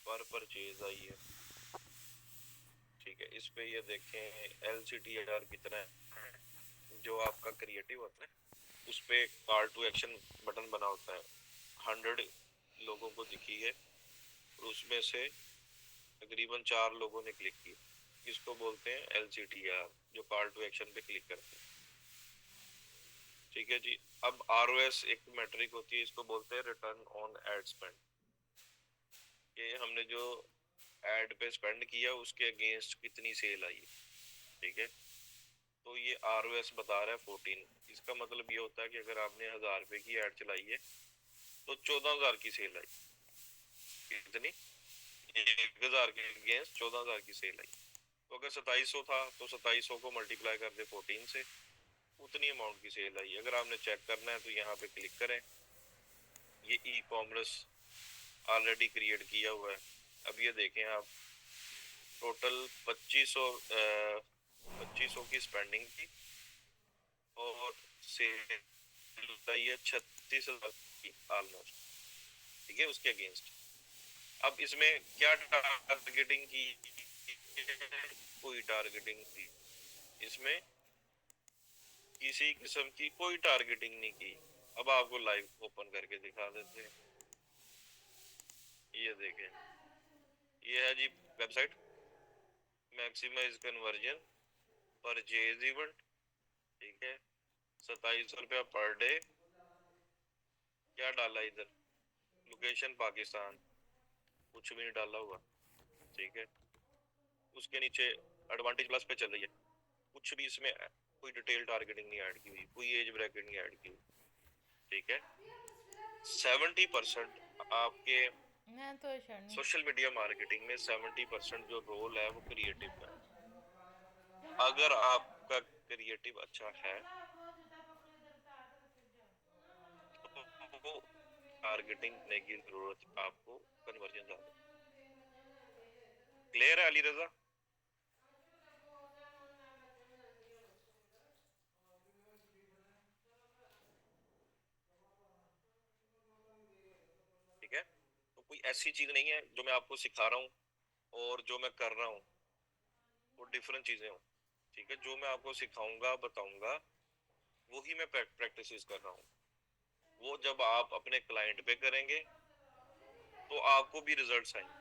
पर परचेज आई है। ठीक है, इस पे ये देखें LCTR कितना है। जो आपका क्रिएटिव होता है उस पे कॉल टू एक्शन बटन बना होता है, 100 लोगों को दिखी है और उसमें से तकरीबन 4 लोगों ने क्लिक की। इसको बोलते हैं LCTR, जो कॉल टू एक्शन पे क्लिक करते हैं। ठीक है जी। अब ROS एक मेट्रिक होती है, इसको बोलते हैं रिटर्न ऑन एड स्पेंड। ये हमने जो एड पे स्पेंड किया उसके अगेंस्ट कितनी सेल आई। ठीक है, तो ये ROS बता रहा है 14। इसका मतलब ये होता है कि अगर आपने 1000 रुपए की एड चलाई है तो 14,000 की सेल आई। कितनी? 1,000 के अगेंस्ट 14,000 की सेल आई। तो अगर 2700 था तो 2700 को मल्टीप्लाई कर दे 14 से, उतनी अमाउंट की सेल आई। अगर आपने चेक करना है तो यहाँ पे क्लिक करें। ये ई कॉमर्स ऑलरेडी क्रिएट किया हुआ है। अब ये देखें आप, टोटल 2500 की स्पेंडिंग थी और सेल आई है 36,000 की ऑलमोस्ट। ठीक है, उसके अगेंस्ट। अब इसमें क्या टारगेटिंग की? कोई टारगेटिंग थी इसमें, किसी किस्म की कोई टारगेटिंग नहीं की। अब आपको लाइव ओपन करके दिखा देते हैं। ये देखें, ये है जी website, maximize conversion purchase event. ठीक है, 2700 रुपया पर डे। क्या डाला इधर? लोकेशन पाकिस्तान, कुछ भी नहीं डाला हुआ। ठीक है, उसके नीचे एडवांटेज प्लस पे चल रही है, कुछ भी इसमें कोई डिटेल टारगेटिंग नहीं ऐड की हुई, कोई एज ब्रैकेट नहीं ऐड की हुई। ठीक है, 70% आपके मैं तो शर्नी सोशल मीडिया मार्केटिंग में 70% जो रोल है वो क्रिएटिव का है। अगर आपका क्रिएटिव अच्छा है तो टारगेटिंग करने की जरूरत आपको कन्वर्जन ज्यादा। क्लियर है अली रजा? ठीक है, तो कोई ऐसी चीज नहीं है जो मैं आपको सिखा रहा हूँ और जो मैं कर रहा हूँ वो डिफरेंट चीजें हों। ठीक है, जो मैं आपको सिखाऊंगा बताऊंगा वही मैं प्रैक्टिस कर रहा हूँ। वो जब आप अपने क्लाइंट पे करेंगे तो आपको भी रिजल्ट्स आएंगे।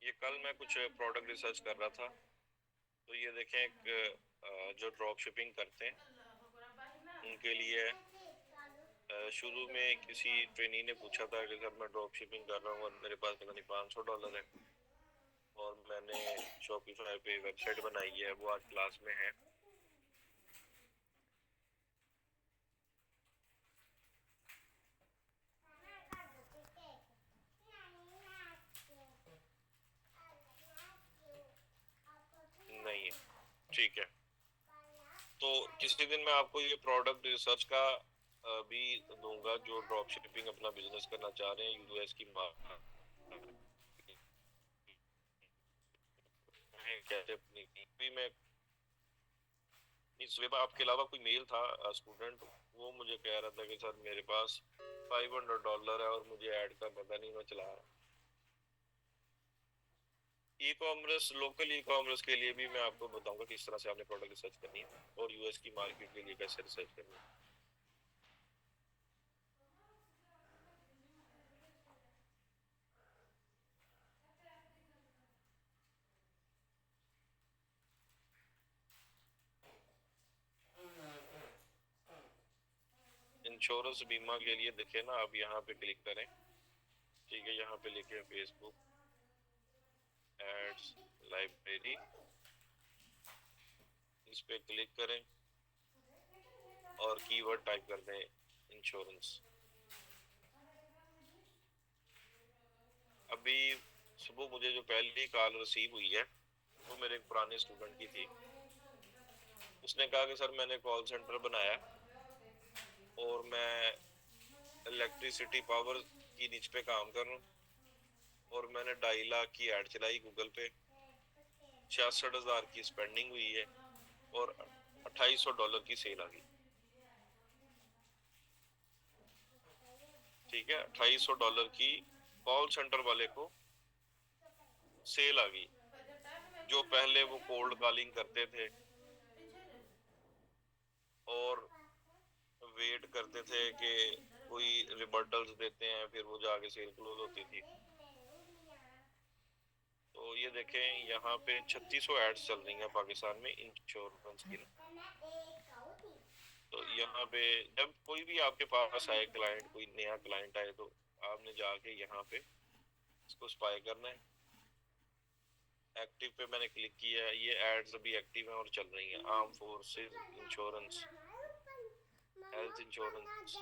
ये कल मैं कुछ प्रोडक्ट रिसर्च कर रहा था, तो ये देखें एक जो ड्रॉप शिपिंग करते हैं उनके लिए शुरू में किसी ट्रेनी ने पूछा था कि सर मैं ड्रॉप शिपिंग कर रहा हूँ और मेरे पास पता नहीं $500 है, और मैंने शॉपिफाई पे वेबसाइट बनाई है, वो आज क्लास में है। नहीं है, ठीक है। तो किसी दिन मैं आपको ये प्रोडक्ट रिसर्च का भी दूंगा, जो ड्रॉप शिपिंग अपना बिजनेस करना चाह रहे हैं US की मार्केट में, कैसे अपनी भी मैं। इस सुबह आपके अलावा कोई मेल था स्टूडेंट, वो मुझे कह रहा था कि सर मेरे पास $500 है और मुझे ऐड का पता नहीं, मैं चला रहा। E commerce, local e commerce के लिए भी मैं आपको बताऊंगा किस तरह से आपने प्रोडक्ट रिसर्च करनी है और US की मार्केट के लिए कैसे रिसर्च करनी है। इंश्योरेंस बीमा के लिए देखे ना, आप यहाँ पे क्लिक करें। ठीक है, यहाँ पे लिखे फेसबुक एड्स लाइब्रेरी, इस पे क्लिक करें और कीवर्ड टाइप कर दें इंश्योरेंस। अभी सुबह मुझे जो पहली कॉल रिसीव हुई है वो मेरे एक पुराने स्टूडेंट की थी। उसने कहा कि सर मैंने कॉल सेंटर बनाया और मैं इलेक्ट्रिसिटी पावर की नीच पे काम कर रहा हूँ और मैंने 2.5 लाख की ऐड चलाई गूगल पे, 66,000 की स्पेंडिंग हुई है और $2,800 की सेल आ गई। ठीक है, $2,800 की कॉल सेंटर वाले को सेल आ गई। जो पहले वो कोल्ड कॉलिंग करते थे और वेट करते थे कि कोई रिबर्टल्स देते हैं, फिर वो जाके सेल क्लोज होती थी। तो ये देखें यहाँ पे 3600 एड्स चल रही हैं पाकिस्तान में इंश्योरेंस की ना। तो यहाँ पे जब कोई भी आपके पास आए क्लाइंट, कोई नया क्लाइंट आए, तो आपने जाके यहाँ पे इसको स्पाई करना है। एक्टिव पे मैंने क्लिक किया है, ये एड्स अभी एक्टिव हैं और चल रही हैं। Armed forces insurance, health insurance,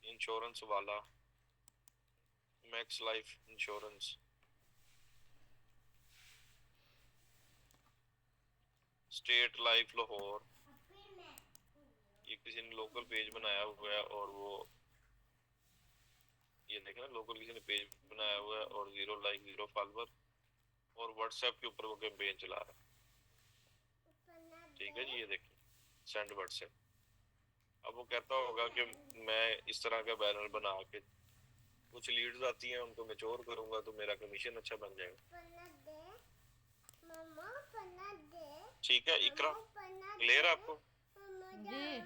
insurance वाला, Max Life Insurance, State Life Lahore. ये किसी ने लोकल पेज बनाया हुआ है और वो ये देखना, लोकल किसी ने पेज बनाया हुआ है और 0 लाइक 0 फॉलोवर और व्हाट्सएप के ऊपर वो कैंपेन चला रहा है। ठीक है जी, ये देखिए सेंड व्हाट्सएप। अब वो कहता होगा कि मैं इस तरह का बैनर बना के कुछ लीड्स आती हैं उनको मैच्योर करूंगा तो मेरा कमीशन अच्छा बन जाएगा। ठीक है इकरा, क्लियर आपको? जी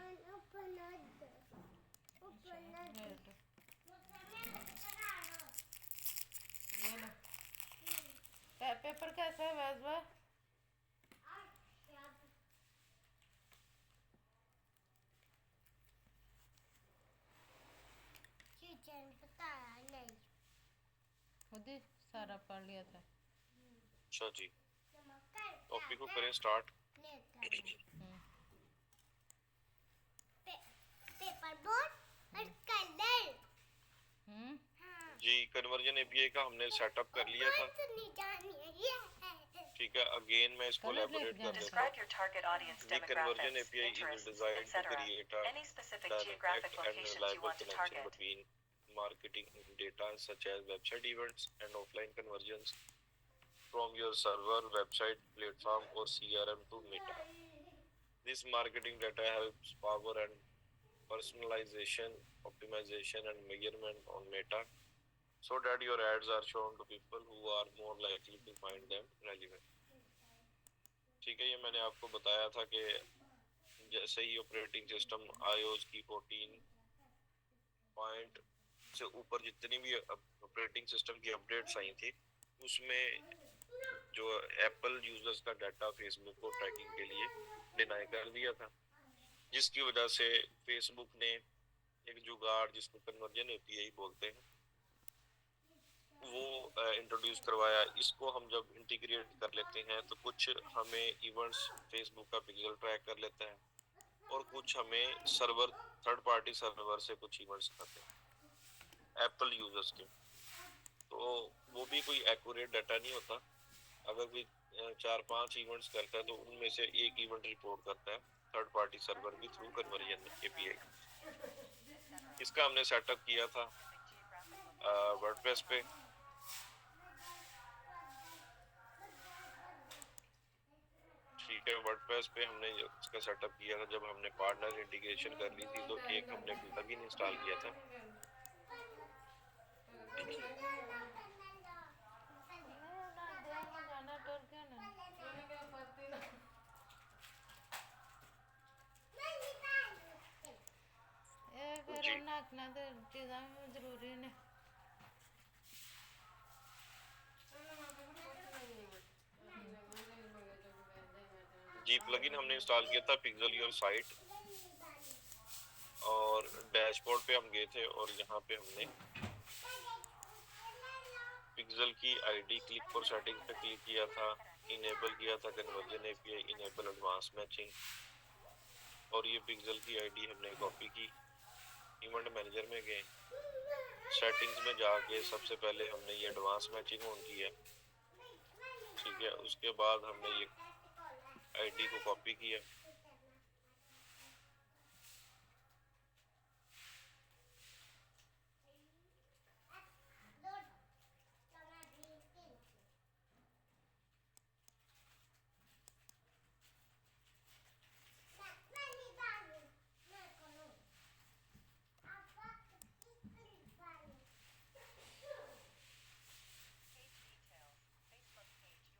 पेपर कैसा है वैस भाई? खुद ही सारा पढ़ लिया था। अच्छा जी, टॉपिक को करें स्टार्ट। पेपर बोर्ड और कलर। जी, कन्वर्जन एपीआई का हमने सेटअप कर लिया था। ठीक है, अगेन मैं इसको एलैबोरेट कर देता हूं। The conversion API is designed to create a direct and reliable connection between marketing data such as website events and offline conversions from your server, website, platform or CRM to Meta. This marketing data helps power and personalization, optimization and measurement on Meta so that your ads are shown to people who are more likely to find them relevant. ठीक है, ये मैंने आपको बताया था कि जैसे ही operating system iOS की 14 पॉइंट से ऊपर जितनी भी ऑपरेटिंग सिस्टम की अपडेट्स आई थी, उसमें जो एप्पल यूजर्स का डाटा फेसबुक को ट्रैकिंग के लिए डिनाई कर दिया था, जिसकी वजह से फेसबुक ने एक जुगाड़ जिसको कन्वर्जन एपीआई बोलते हैं वो इंट्रोड्यूस करवाया। इसको हम जब इंटीग्रेट कर लेते हैं तो कुछ हमें इवेंट्स फेसबुक का पिक्सल ट्रैक कर लेता है और कुछ हमें सर्वर, थर्ड पार्टी सर्वर से कुछ इवेंट्स आते हैं एप्पल यूजर्स के। तो वो भी कोई एक्यूरेट डाटा नहीं होता। अगर कोई 4-5 इवेंट्स करता है तो उनमें से एक इवेंट रिपोर्ट करता है थर्ड पार्टी सर्वर भी थ्रू कन्वर्जन एपीआई। इसका हमने सेटअप किया था वर्डप्रेस पे। ठीक है, वर्डप्रेस पे हमने इसका सेटअप किया था जब हमने पार्टनर इंटीग्रेशन कर ली थी, तो एक हमने प्लगइन इंस्टॉल किया था। जी चीज़ा जरूरी ने जी, प्लगइन हमने इंस्टॉल किया था पिक्सल योर साइट और डैशबोर्ड पे हम गए थे और यहाँ पे हमने पिक्सल की आईडी क्लिक फॉर सेटिंग पे क्लिक किया था, इनेबल किया था conversion API, enable advance matching, और ये पिक्सल की आईडी हमने कॉपी की, इवेंट मैनेजर में गए सेटिंग्स में जाके सबसे पहले हमने ये एडवांस मैचिंग ऑन की है, ठीक है। उसके बाद हमने ये आईडी को कॉपी किया,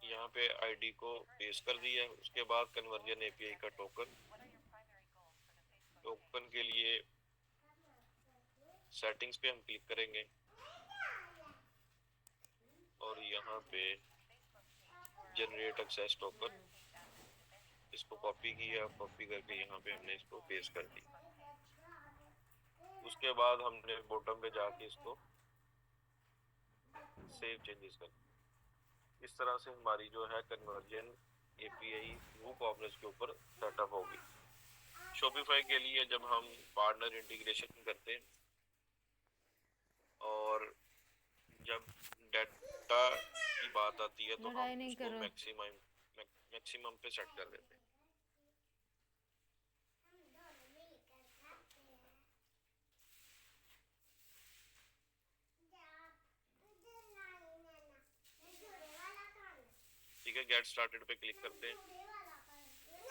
यहाँ पे आईडी को पेस्ट कर दिया है। उसके बाद कन्वर्जन एपीआई का टोकन के लिए सेटिंग्स पे हम क्लिक करेंगे और यहाँ पे जनरेट एक्सेस टोकन, इसको कॉपी किया, कॉपी करके यहाँ पे हमने इसको पेस्ट कर दिया। उसके बाद हमने बॉटम पे जाके इसको सेव चेंजेस कर दिया। इस तरह से हमारी जो है कन्वर्जन एपीआई वूकॉमर्स के ऊपर सेटअप होगी। शॉपिफाई के लिए जब हम पार्टनर इंटीग्रेशन करते हैं और जब डाटा की बात आती है तो लड़ाई हम नहीं उसको करो। मैक्सिमम पे सेट कर देते हैं। ठीक है, गेट स्टार्टेड पे क्लिक करते हैं,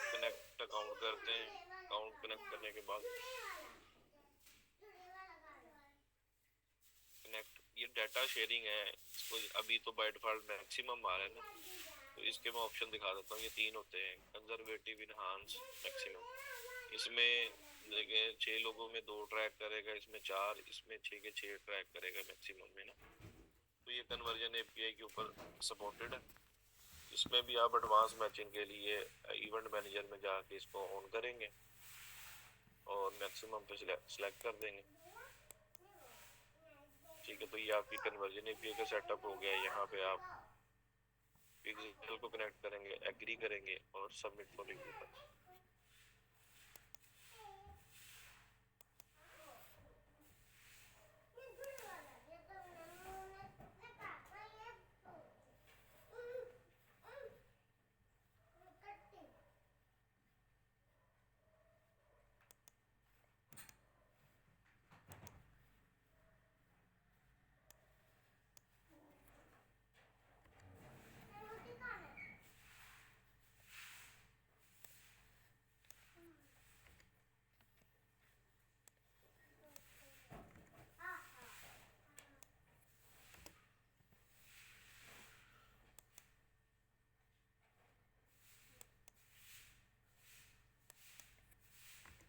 कनेक्ट अकाउंट करते हैं। अकाउंट कनेक्ट करने के बाद कनेक्ट, ये डाटा शेयरिंग है, इसको अभी तो बाय डिफॉल्ट मैक्सिमम आ रहा है ना, तो इसके मैं ऑप्शन दिखा देता हूँ। ये 3 होते हैं, कंजर्वेटिव, इनहांस, मैक्सिमम। इसमें देखें 6 लोगों में 2 ट्रैक करेगा, इसमें 4, इसमें 6 के 6 ट्रैक करेगा मैक्सिमम में ना। तो ये कन्वर्जन एपीआई के ऊपर सपोर्टेड है। इसमें भी आप एडवांस मैचिंग के लिए इवेंट मैनेजर में जाके इसको ऑन करेंगे और मैक्सिमम पे सिलेक्ट कर देंगे, ठीक है। तो ये आपकी कन्वर्जन एपीआई का सेटअप हो गया। यहाँ पे आप पिक्सेल को कनेक्ट करेंगे, एग्री करेंगे और सबमिट फॉर रिव्यू पर।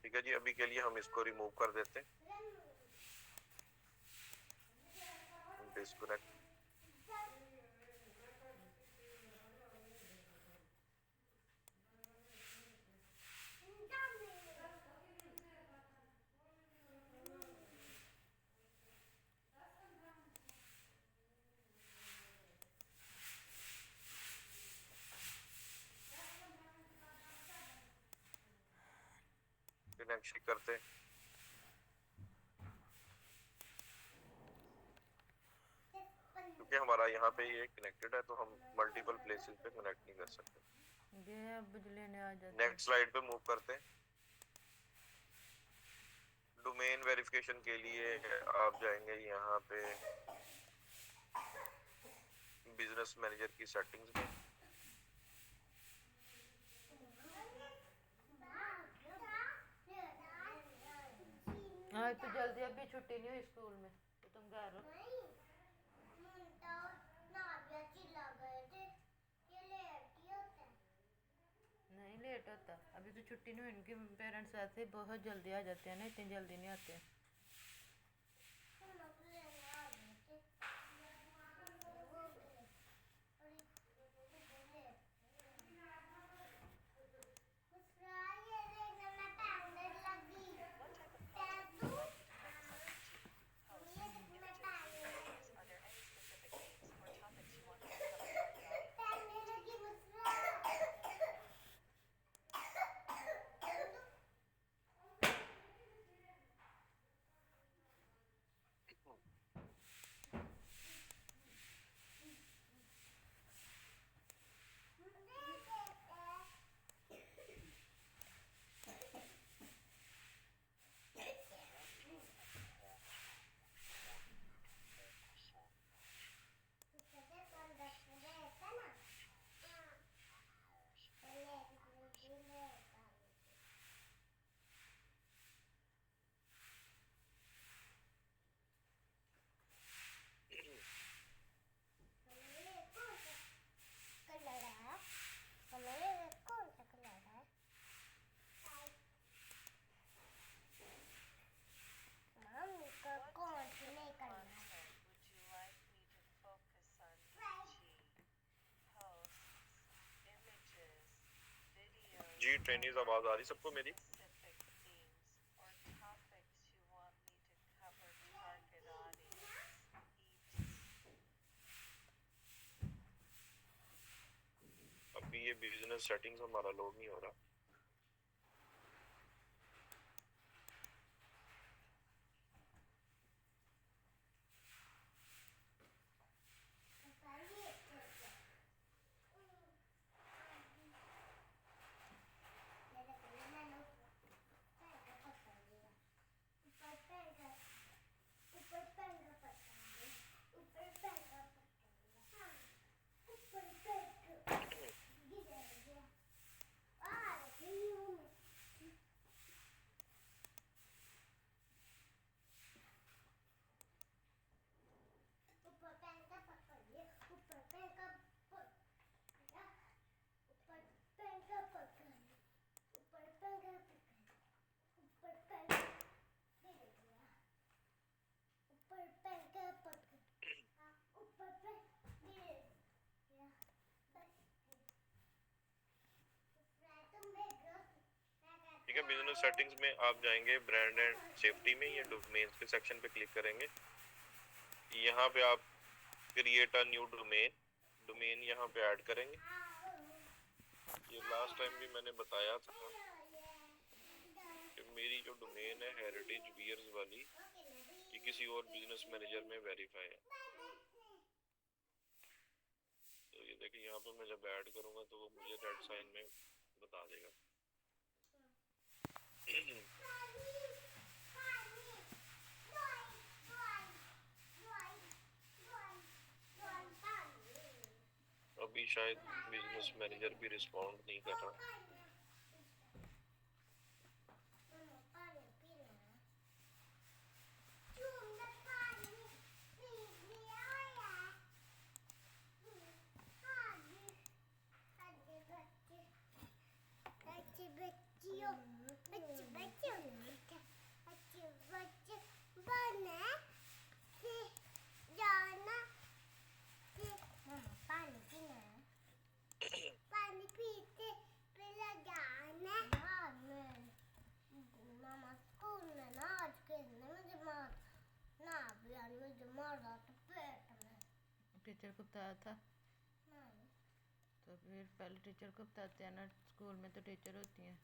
ठीक है जी, अभी के लिए हम इसको रिमूव कर देते हैं, डिस्कनेक्ट। कनेक्शन करते हैं, क्योंकि हमारा यहाँ पे ये कनेक्टेड है तो हम मल्टीपल प्लेसेस पे कनेक्ट नहीं कर सकते। ये अब बिजली ने आ जाती है। नेक्स्ट स्लाइड पे मूव करते हैं। डोमेन वेरिफिकेशन के लिए आप जाएंगे यहाँ पे बिजनेस मैनेजर की सेटिंग्स में, हाँ तो जल्दी, अभी छुट्टी नहीं हुई स्कूल में तो तुम घर हो। नहीं लेट होता, अभी तो छुट्टी नहीं हुई, इनके पेरेंट्स आते बहुत जल्दी आ जाते हैं ना, इतनी जल्दी नहीं आते। जी ट्रेनिंग आवाज आ रही सबको मेरी? अभी ये बिजनेस सेटिंग्स हमारा लोड नहीं हो रहा। ठीक है, बिजनेस सेटिंग्स में आप जाएंगे ब्रांड एंड सेफ्टी में, ये डोमेन्स के सेक्शन पे क्लिक करेंगे। यहाँ पे आप क्रिएट अ न्यू डोमेन यहाँ पे ऐड करेंगे। ये लास्ट टाइम भी मैंने बताया था कि मेरी जो डोमेन है हेरिटेज बियर्स वाली, ये किसी और बिजनेस मैनेजर में वेरीफाई है। तो ये देखिए यहाँ पे मैं जब ऐड करूँगा तो वो मुझे रेड साइन में बता देगा। अभी शायद बिजनेस मैनेजर भी रिस्पॉन्ड नहीं कर रहा। टीचर को बताया था? तो फिर पहले टीचर को बताते हैं ना, स्कूल में तो टीचर होती हैं।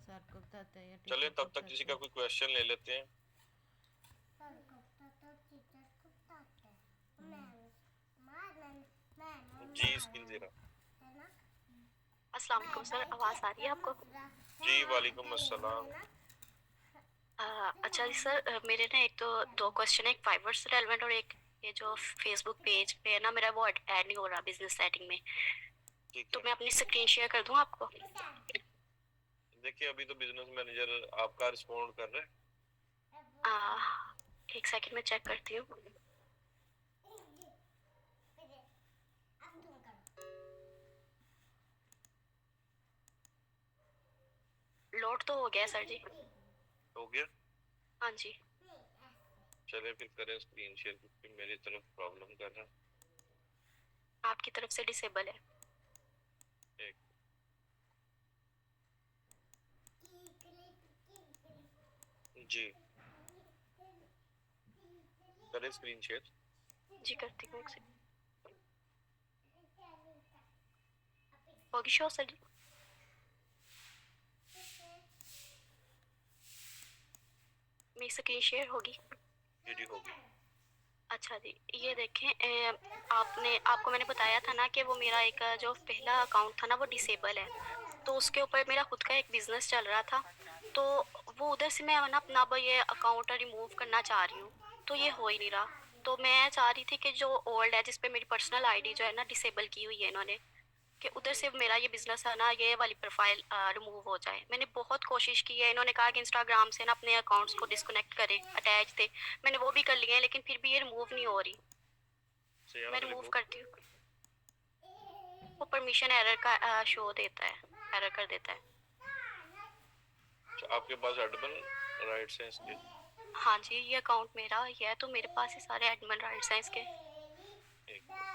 सर को बताते हैं या टीचर चले को तब तक बताते किसी हैं? का कोई क्वेश्चन ले लेते हैं। जी स्किल ज़ीरा। अस्सलाम वालेकुम सर, आवाज़ आ रही है आपको? जी वालेकुम अस्सलाम। अच्छा जी सर, मेरे ना एक तो दो क्वेश्चन है, एक फाइवर से रेलेवेंट और एक ये जो फेसबुक पेज पे है ना मेरा, वो ऐड नहीं हो रहा बिजनेस सेटिंग में। ठीक तो है, मैं अपनी स्क्रीन शेयर कर दूं आपको? देखिए अभी तो बिजनेस मैनेजर आपका रिस्पॉन्ड कर रहा है। एक सेकंड में चेक करती हूँ। लोड तो हो गया सर जी। हो गया? हाँ जी। चले फिर करें स्क्रीन शेयर, क्योंकि मेरी तरफ प्रॉब्लम कर रहा है। आपकी तरफ से डिसेबल है। एक जी करें स्क्रीन शेयर। जी करती हूँ, एक सेकंड। होगी शो सर जी? मेरी स्क्रीन शेयर होगी? जी जी होगी। अच्छा जी, ये देखें, आपको मैंने बताया था ना कि वो मेरा एक जो पहला अकाउंट था ना वो डिसेबल है। तो उसके ऊपर मेरा खुद का एक बिजनेस चल रहा था, तो वो उधर से मैं ना अपना ये अकाउंट रिमूव करना चाह रही हूँ, तो ये हो ही नहीं रहा। तो मैं चाह रही थी कि जो ओल्ड है जिस पे मेरी पर्सनल आईडी जो है ना डिसेबल की हुई है इन्होंने, कि उधर से मेरा ये बिजनेस है ना, ये वाली प्रोफाइल रिमूव हो जाए। मैंने बहुत कोशिश की है, इन्होंने कहा कि इंस्टाग्राम से ना अपने अकाउंट्स को डिस्कनेक्ट करें, अटैच थे, मैंने वो भी कर लिए हैं, लेकिन फिर भी ये रिमूव नहीं हो रही। मैं रिमूव करती हूँ, वो परमिशन एरर का शो देता है, एरर कर देता है। आपके पास एडिबल राइट्स हैं इसके? हाँ जी, ये अकाउंट मेरा ही है, तो मेरे पास ही सारे एडमिन राइट्स हैं इसके। एक मिनट।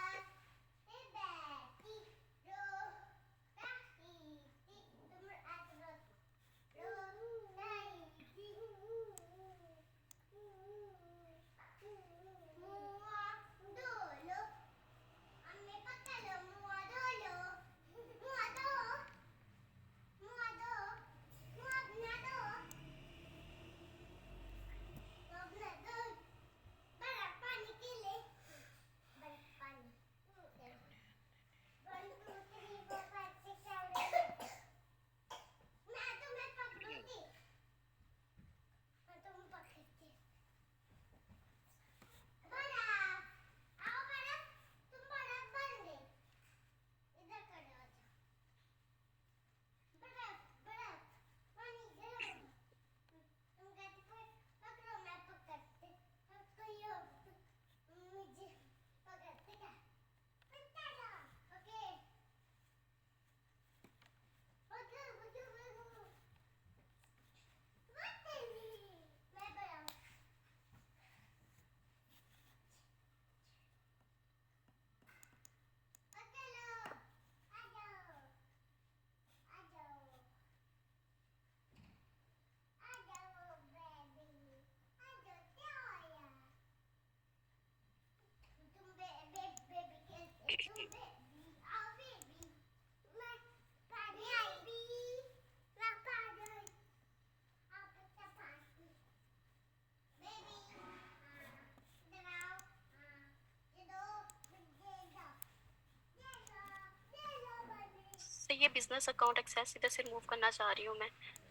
तो ये बिजनेस अकाउंट एक्सेस इधर से रिमूव करना चाह रही हूँ मैं।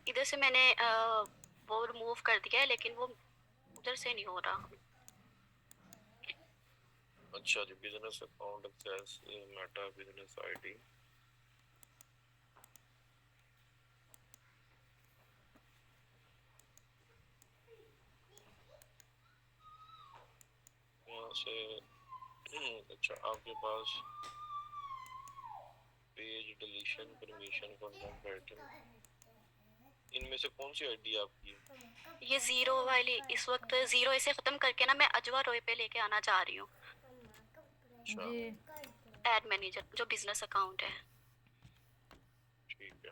इधर से मैंने वो रिमूव कर दिया है, लेकिन वो उधर से नहीं हो रहा। अच्छा जी, business account access, Meta business ID. यहाँ से अच्छा, आपके पास page deletion, permission, content writing, इनमें से कौन सी आईडी आपकी है? ये जीरो वाली इस वक्त जीरो ऐसे खत्म करके ना मैं अजवा रोय पे लेके आना चाह रही हूँ। अच्छा, जी एड मैनेजर जो बिजनेस अकाउंट है। ठीक है।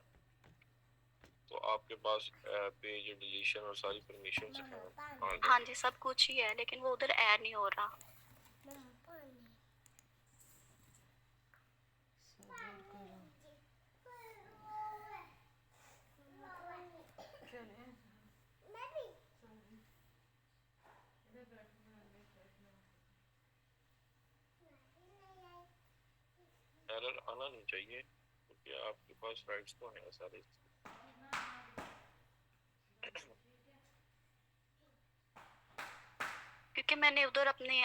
तो आपके पास पेज डिलीशन और सारी परमिशन हैं? हाँ जी, सब कुछ ही है, लेकिन वो उधर ऐड नहीं हो रहा। सब्र करो। चलिए एरर आना नहीं चाहिए, क्योंकि आपके पास राइट्स तो हैं सारे। क्योंकि मैंने उधर अपनी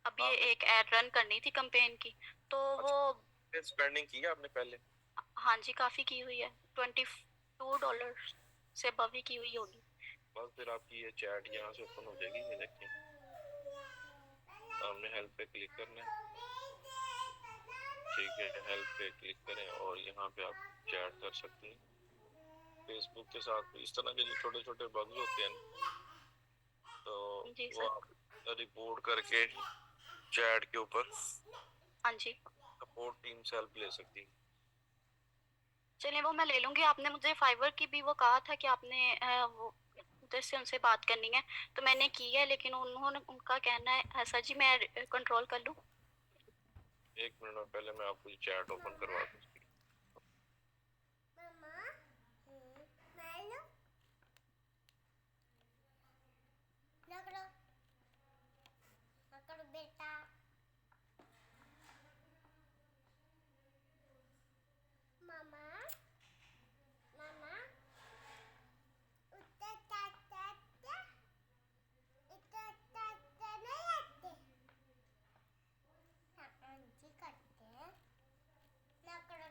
अभी एक एड रन करनी थी कैंपेन की, तो वो स्पेंडिंग की है आपने पहले? हाँ जी काफी की हुई है, $22 से अबव ही की हुई होगी। बस फिर आपकी ये चैट यहाँ से ओपन हो जाएगी। ये देखिए, सामने हेल्प पे क्लिक करना है। ठीक है, हेल्प पे क्लिक करें और यहाँ पे आप चैट कर सकते हैं फेसबुक के साथ। इस तरह के जो छोटे छोटे बग्स होते हैं तो जी वो सर। आप रिपोर्ट करके चैट के ऊपर हाँ जी, सपोर्ट टीम से हेल्प ले सकती है। चलिए वो मैं ले लूंगी। आपने मुझे फाइवर की भी वो कहा था कि आपने वो उधर से उनसे बात करनी है, तो मैंने की है, लेकिन उन्होंने उनका कहना है ऐसा जी मैं कंट्रोल कर लूँ। एक मिनट में पहले मैं आपको चैट ओपन करवा दूँ। बेटा मामा मामा उत्तर चाचा इतना चाचा नहीं आते हाँ आंटी करते हैं ना करो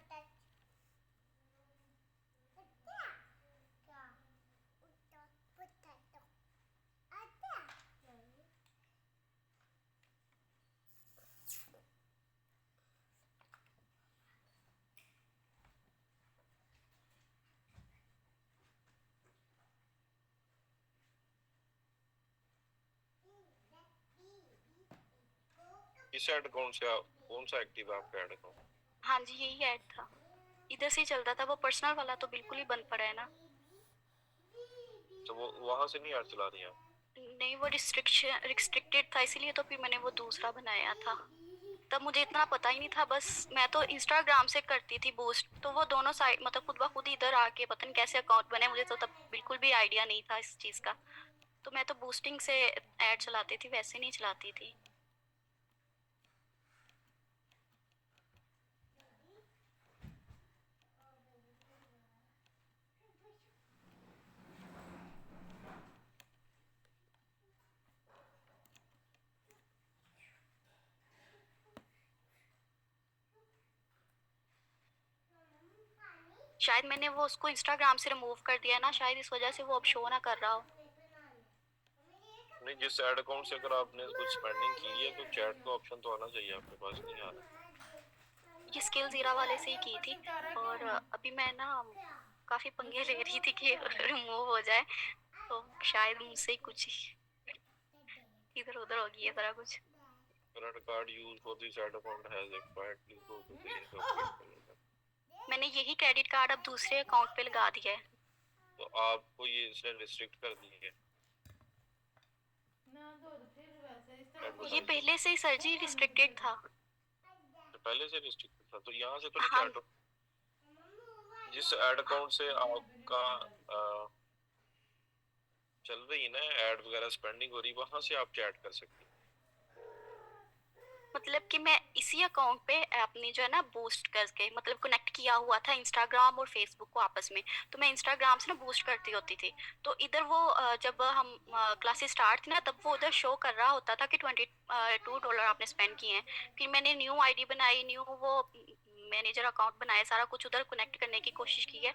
किस ऐड अकाउंट से आप, कौन सा एक्टिव है आपका ऐड अकाउंट? हाँ जी, यही ऐड था, इधर से ही चलता था। वो पर्सनल वाला तो बिल्कुल ही बंद पड़ा है ना। तो वो वहां से नहीं ऐड चला रही हैं आप? नहीं, वो रिस्ट्रिक्टेड था, इसीलिए तो फिर मैंने वो दूसरा बनाया था। तब मुझे इतना पता ही नहीं था, बस मैं तो इंस्टाग्राम से करती थी बूस्ट, तो वो दोनों साइड मतलब खुद ब खुद इधर आके पता नहीं कैसे अकाउंट बने, मुझे तो तब बिल्कुल भी आइडिया नहीं था इस चीज़ का। तो मैं तो बूस्टिंग से ऐड चलाती थी, वैसे नहीं चलाती थी। शायद मैंने वो उसको इंस्टाग्राम से रिमूव कर दिया ना, शायद इस वजह से वो अब शो ना कर रहा हो। नहीं, जिस ऐड अकाउंट से अगर आपने कुछ स्पेंडिंग की है तो चैट का ऑप्शन तो आना चाहिए, आपके पास नहीं आ रहा। ये स्किल जीरा वाले से ही की थी, और अभी मैं ना काफ़ी पंगे ले रही थी कि रिमूव हो जाए, तो शायद मुझसे ही कुछ इधर उधर हो गया सारा कुछ। Credit card used for this ad account has expired. Please go to the link of मैंने यही क्रेडिट कार्ड अब दूसरे अकाउंट पे लगा दिया है। तो आपको ये इसने रिस्ट्रिक्ट कर दी है? ना तो फिर वैसे इस तरह ये पहले से ही सर जी रिस्ट्रिक्टेड था। तो पहले से रिस्ट्रिक्ट था, तो यहाँ से तो नहीं हाँ। चैट हो। जिस एड अकाउंट से आपका चल रही है ना ऐड वगैरह स्पेंडिंग हो रही, वहां से आप चैट कर सकती हैं। मतलब कि मैं इसी अकाउंट पे अपनी जो है ना बूस्ट करके मतलब कनेक्ट किया हुआ था इंस्टाग्राम और फेसबुक को आपस में, तो मैं इंस्टाग्राम से ना बूस्ट करती होती थी। तो इधर वो जब हम क्लासेस स्टार्ट थी ना, तब वो उधर शो कर रहा होता था कि $22 आपने स्पेंड किए हैं। फिर मैंने न्यू आईडी बनाई, न्यू वो मैनेजर अकाउंट बनाया, सारा कुछ उधर कनेक्ट करने की कोशिश की है,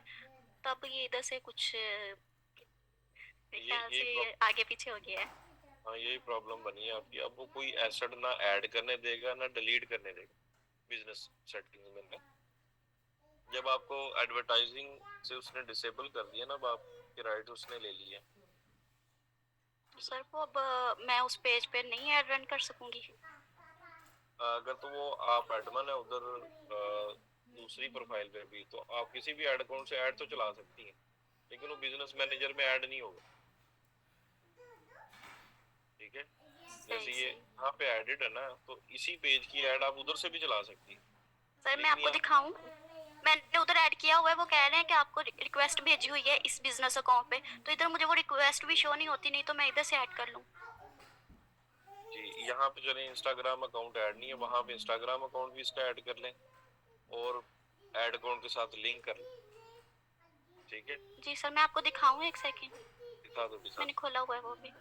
तब ये इधर से कुछ मेरे ख्याल से ये आगे पीछे हो गया है। हाँ, यही प्रॉब्लम बनी है आपकी। अब वो कोई एसेट ना ऐड करने देगा ना डिलीट करने देगा बिजनेस सेटिंग्स में ना। जब आपको एडवर्टाइजिंग से उसने डिसेबल कर दिया ना, अब आपके राइट उसने ले लिए। तो सर वो अब मैं उस पेज पे नहीं ऐड रन कर सकूंगी? अगर तो वो आप एडमन है उधर दूसरी प्रोफाइल पे भी, तो आप किसी भी ऐड अकाउंट से ऐड तो चला सकती हैं, लेकिन वो बिजनेस मैनेजर में ऐड नहीं होगा। ठीक है, जैसे ये यहाँ पे एडिड है ना, तो इसी पेज की ऐड आप उधर से भी चला सकती हैं। सर मैं आपको दिखाऊं, मैंने उधर ऐड किया हुआ है, वो कह रहे हैं कि आपको रिक्वेस्ट भेजी हुई है इस बिजनेस अकाउंट पे, तो इधर मुझे वो रिक्वेस्ट भी शो नहीं होती, नहीं तो मैं इधर से ऐड कर लूं। जी, यहाँ पे चले इंस्टाग्राम अकाउंट ऐड नहीं है, वहाँ पे इंस्टाग्राम अकाउंट भी इसका ऐड कर लें और ऐड अकाउंट के साथ लिंक कर लें। ठीक है जी सर, मैं आपको दिखाऊं, एक सेकेंड, दिखा दो मैंने खोला हुआ है वो भी।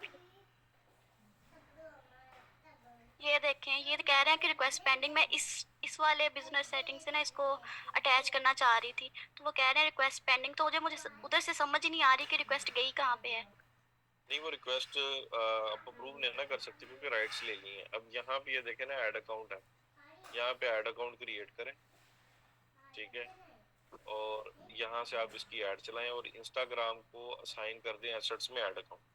ये देखें, ये कह रहे हैं कि रिक्वेस्ट पेंडिंग। मैं इस वाले बिजनेस सेटिंग से ना इसको अटैच करना चाह रही थी, तो वो कह रहे हैं रिक्वेस्ट पेंडिंग, तो मुझे उधर से समझ ही नहीं आ रही कि रिक्वेस्ट गई कहाँ पे है। नहीं, वो रिक्वेस्ट आप अप्रूव नहीं ना कर सकते क्योंकि राइट्स ले ली हैं। अब यहाँ पे ये देखें ना ऐड अकाउंट है, यहाँ पे ऐड अकाउंट क्रिएट करें। ठीक है, और यहाँ से आप इसकी ऐड चलाएं और इंस्टाग्राम को असाइन कर दें एसेट्स में ऐड अकाउंट।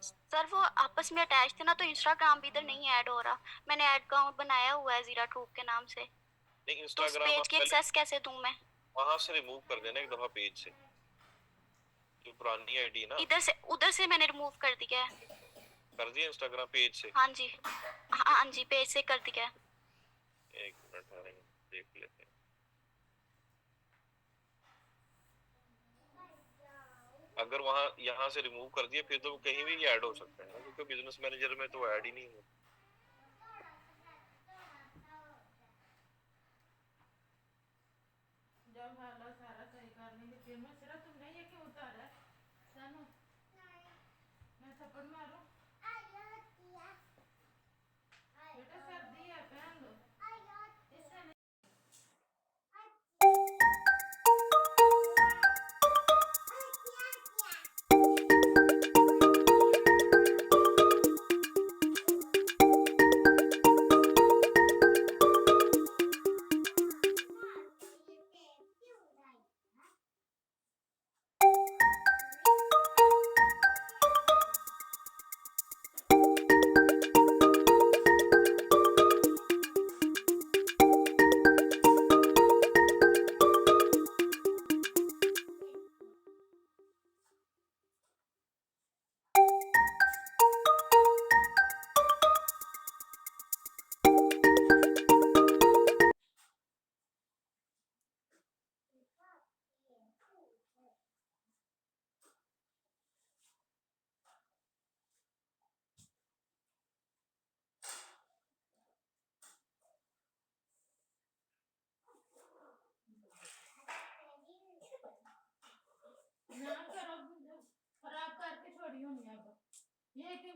सर वो आपस में अटैच थे ना, तो इंस्टाग्राम भी इधर नहीं ऐड हो रहा। मैंने ऐड अकाउंट बनाया हुआ है जीरा ट्रूप के नाम से, नहीं, तो उस इंस्टाग्राम पेज आप की पहले एक्सेस कैसे दूं मैं? वहां से रिमूव कर देना एक दफा पेज से, जो पुरानी आईडी ना। उधर से मैंने रिमूव कर दिया है। कर दिया इंस्टाग्राम पेज से? हाँ जी, हाँ जी, पेज से कर दिया है। एक मिनट आ रहे हैं, देख लेते हैं। अगर वहां यहाँ से रिमूव कर दिया फिर तो कहीं भी ऐड हो सकता है ना, क्योंकि बिजनेस मैनेजर में तो ऐड ही नहीं है। जब हालात सारा सही कर लेंगे फिर मैं सिर्फ तुमने ये क्यों उतारा है सानू? मैं थप्पड़ मारूं? बेटा सर्दी है, पहन लो। इससे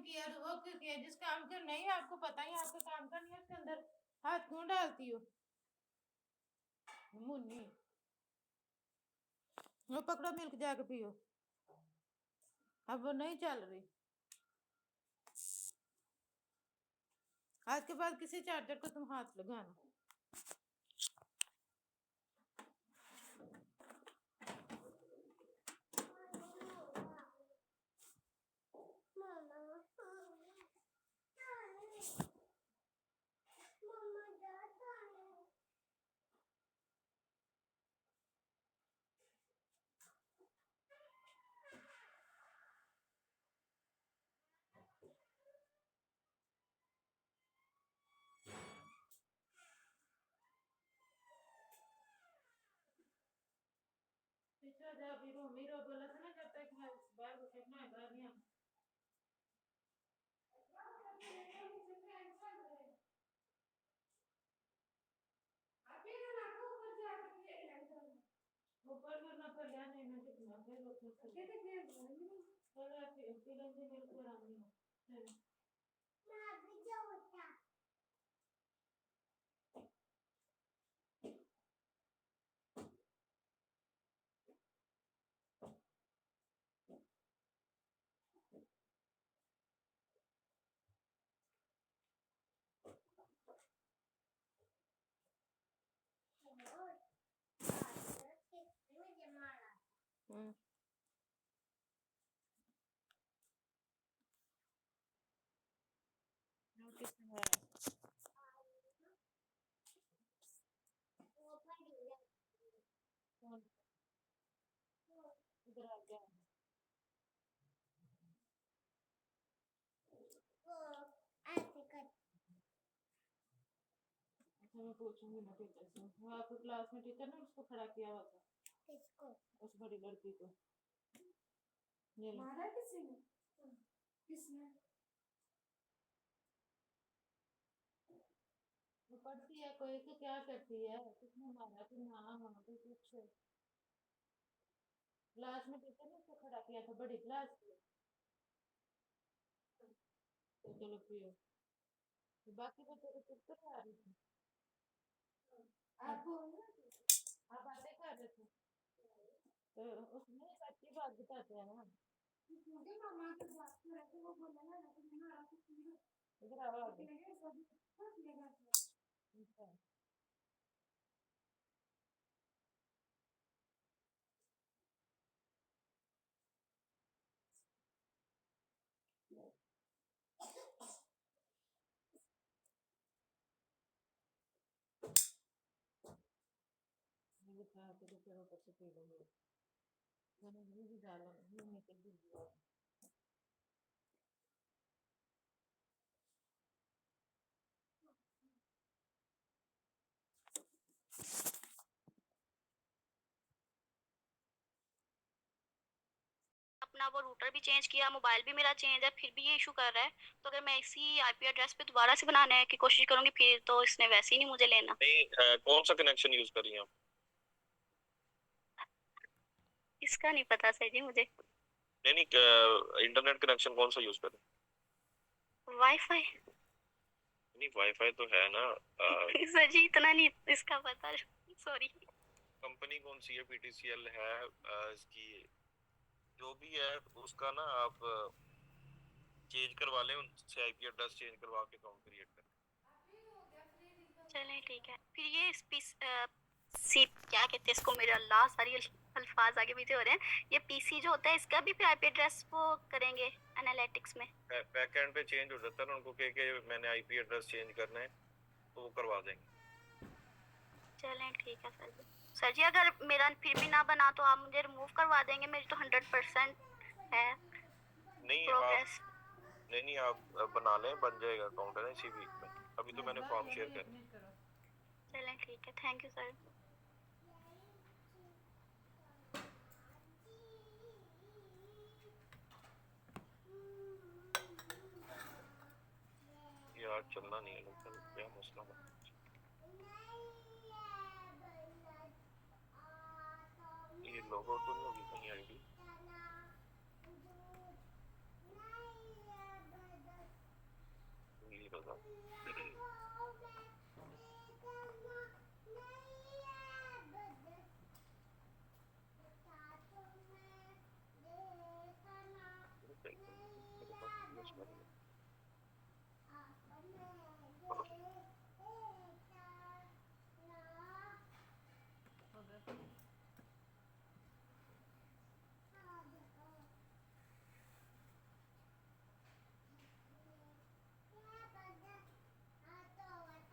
किया तो वो क्यों किया? जिस काम का नहीं आपको पता ही आपका काम का नहीं है, उसके अंदर हाथ क्यों डालती हो मुन्नी? वो पकड़ो, मिल्क जाके पियो। अब वो नहीं चल रही। आज के बाद किसी चार्जर को तुम हाथ लगाना। Mama. Mama, Dada. पीछे जा, मीरो मीरो बोला था ना जब तक मैं बाहर को फेंकना है, बाहर नहीं आना। ऊपर करना पर ले नहीं ना कितना फिर वो चलो फिर मेरे को आराम नहीं है। मैं अभी जाऊँगा। नोटिस है। कौन? इधर आ गया। ऐसे कर। अच्छा मैं पूछूंगी ना टीचर से। वो आपकी क्लास में टीचर ने उसको खड़ा किया हुआ था, किसको? उस बड़ी लड़की को। ये लो। मारा किसी ने? किसने? वो पढ़ती है कोई तो क्या करती है? किसने मारा? कि ना वहाँ पे कुछ क्लास में टीचर ने उसको खड़ा किया था, बड़ी क्लास में। तो चलो पियो। तो बाकी बच्चों को चुप तो आ रही थी। आप आप बातें कर रहे थे तो उसमें सच्ची बात बताते हैं ना। मुझे मामा के बात कर रहे थे, वो बोला ना कि मैं आपको सुन इधर आओ आगे। लगे सब फंस लेगा। अच्छा। ये खा के तो फिर ऊपर से पी लूंगी। मैंने ये भी डाला, ये निकल भी गया। अपना वो रूटर भी चेंज किया, मोबाइल भी मेरा चेंज है, फिर भी ये इशू कर रहा है। तो अगर मैं इसी आईपी एड्रेस पे दोबारा से बनाने की कोशिश करूंगी फिर तो इसने वैसे ही नहीं मुझे लेना। नहीं, कौन सा कनेक्शन यूज कर रही हैं आप? इसका नहीं पता सर जी मुझे। नहीं नहीं, इंटरनेट कनेक्शन कौन सा यूज कर रहे वाईफाई। हैं? नहीं, वाईफाई तो है ना। सर जी इतना नहीं इसका पता, सॉरी। कंपनी कौन सी है? पीटीसीएल है, इसकी जो भी है उसका ना आप चेंज करवा लें उनसे, आईपी एड्रेस चेंज करवा के अकाउंट क्रिएट करें। चलें ठीक है। फिर ये सी क्या कहते हैं इसको, मेरे अल्लाह सारी अल्फाज आगे पीछे हो रहे हैं। ये पीसी जो होता है इसका भी फिर आईपी एड्रेस वो करेंगे एनालिटिक्स में। बैक एंड पे चेंज हो जाता है ना, उनको कह के मैंने आईपी एड्रेस चेंज करना है तो वो करवा देंगे। चलें ठीक है सर जी। सर जी अगर मेरा फिर भी ना बना तो आप मुझे रिमूव करवा देंगे, मेरी तो 100% है नहीं प्रोग्रेस। नहीं नहीं, आप बना लें, बन जाएगा अकाउंट है ना इसी वीक में। अभी तो मैंने फॉर्म शेयर कर दिया। चलें ठीक है, थैंक यू सर। यार चलना नहीं है लगता, क्या मसला है? ये लॉग आउट तो नहीं होगी कहीं आईडी? रजा।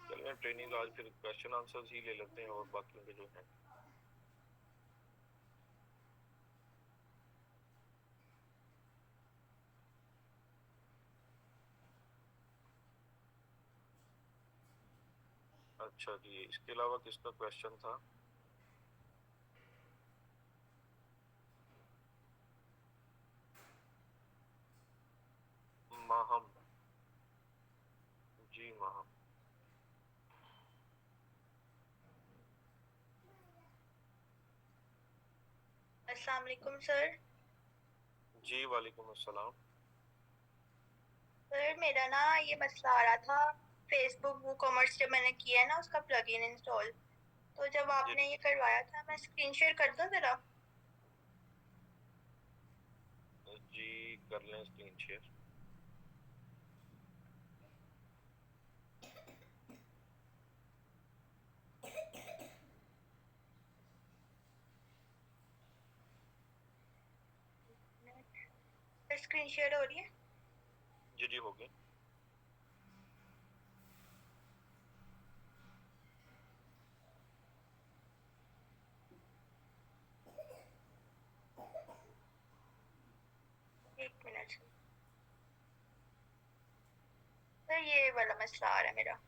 चलिए ट्रेनिंग आज फिर क्वेश्चन आंसर्स ही ले लेते हैं और बाकी के जो हैं। अच्छा जी, इसके अलावा किसका क्वेश्चन था? माहम जी, माहम। अस्सलाम वालेकुम सर। जी वालेकुम अस्सलाम। सर मेरा ना ये मसला आ रहा था, फेसबुक वो कॉमर्स जब मैंने किया है ना उसका प्लगइन इंस्टॉल, तो जब आपने ये करवाया था, मैं स्क्रीन शेयर कर दूं जरा? जी कर लें स्क्रीन शेयर। स्क्रीन शेयर हो रही है? जी जी हो गई। एक मिनट सर, ये वाला मसला आ रहा है मेरा।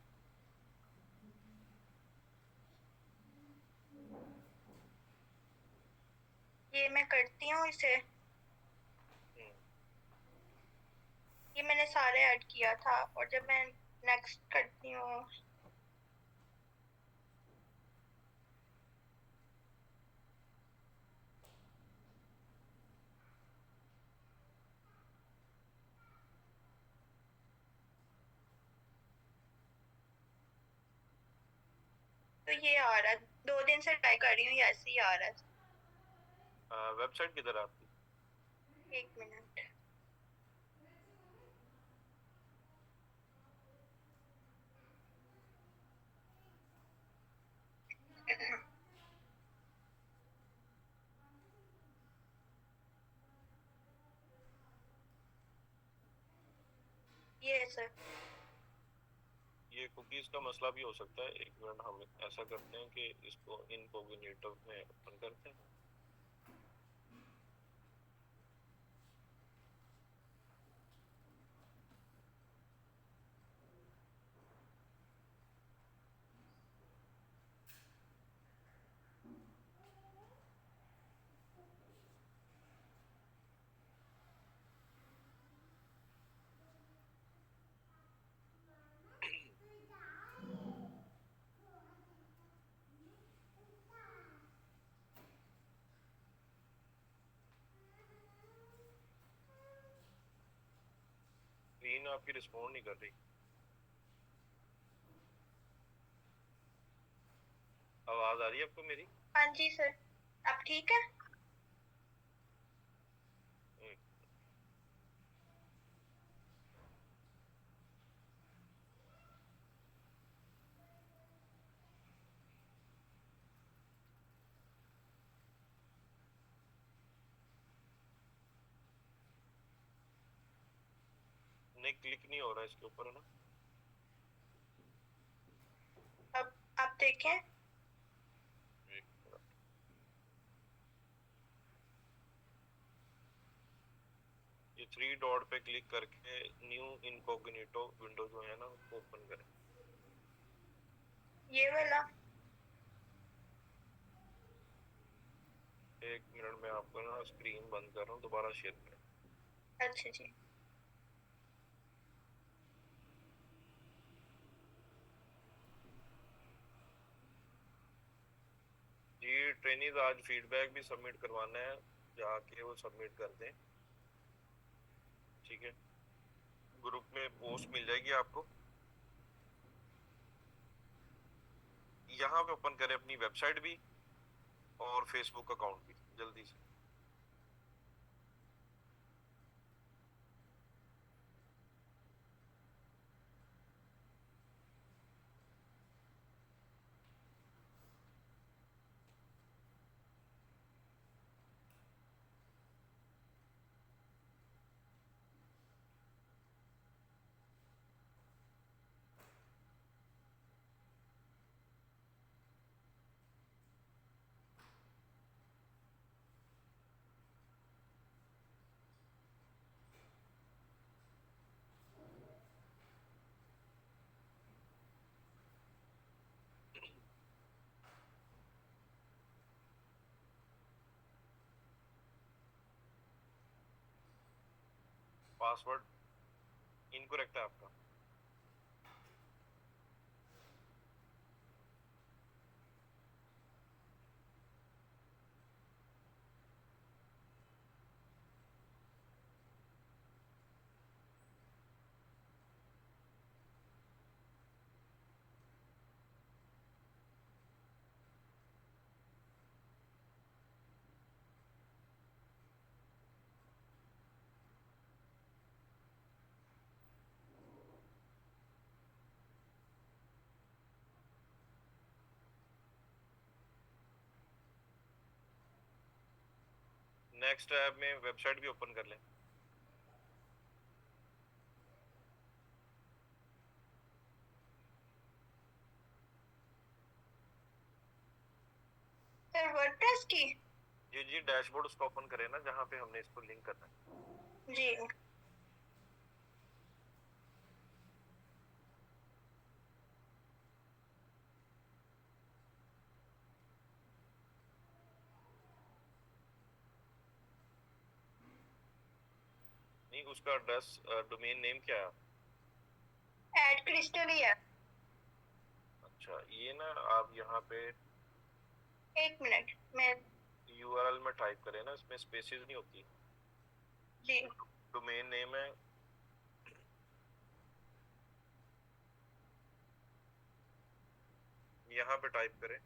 ये मैं करती हूँ इसे, ये मैंने सारे ऐड किया था, और जब मैं नेक्स्ट करती हूँ तो ये आ रहा है। 2 दिन से ट्राई कर रही हूँ, ये ऐसे ही आ रहा है। वेबसाइट किधर है आपकी? एक मिनट। ये है सर। ये कुकीज का मसला भी हो सकता है। एक मिनट, हम ऐसा करते हैं कि इसको इनकॉग्निटो में ओपन करते हैं। स्क्रीन आपकी रिस्पॉन्ड नहीं कर रही। आवाज आ रही है आपको मेरी? हाँ जी सर, आप ठीक है? नहीं, क्लिक नहीं हो रहा इसके ऊपर, है ना? अब आप देखें। ये 3 डॉट पे क्लिक करके न्यू इनकॉग्निटो विंडो जो है ना उसको ओपन करें। ये वाला? एक मिनट में आपको ना स्क्रीन बंद कर रहा हूँ, दोबारा शेयर करें। अच्छा जी। जी ट्रेनिंग आज फीडबैक भी सबमिट करवाना है, जाके वो सबमिट कर दें, ठीक है? ग्रुप में पोस्ट मिल जाएगी आपको। यहाँ पे ओपन करें अपनी वेबसाइट भी और फेसबुक अकाउंट भी जल्दी से। पासवर्ड इनकरेक्ट है आपका। नेक्स्ट टैब में वेबसाइट भी ओपन कर लें। सर वर्डप्रेस की? जी डैशबोर्ड उसको ओपन करें ना, जहाँ पे हमने इसको लिंक करना है। जी नहीं, उसका एड्रेस डोमेन नेम क्या है? एड क्रिस्टल ही है। अच्छा, ये ना आप यहाँ पे एक मिनट मैं यूआरएल में टाइप करें ना, इसमें स्पेसेस नहीं होती। जी डोमेन नेम है यहाँ पे टाइप करें।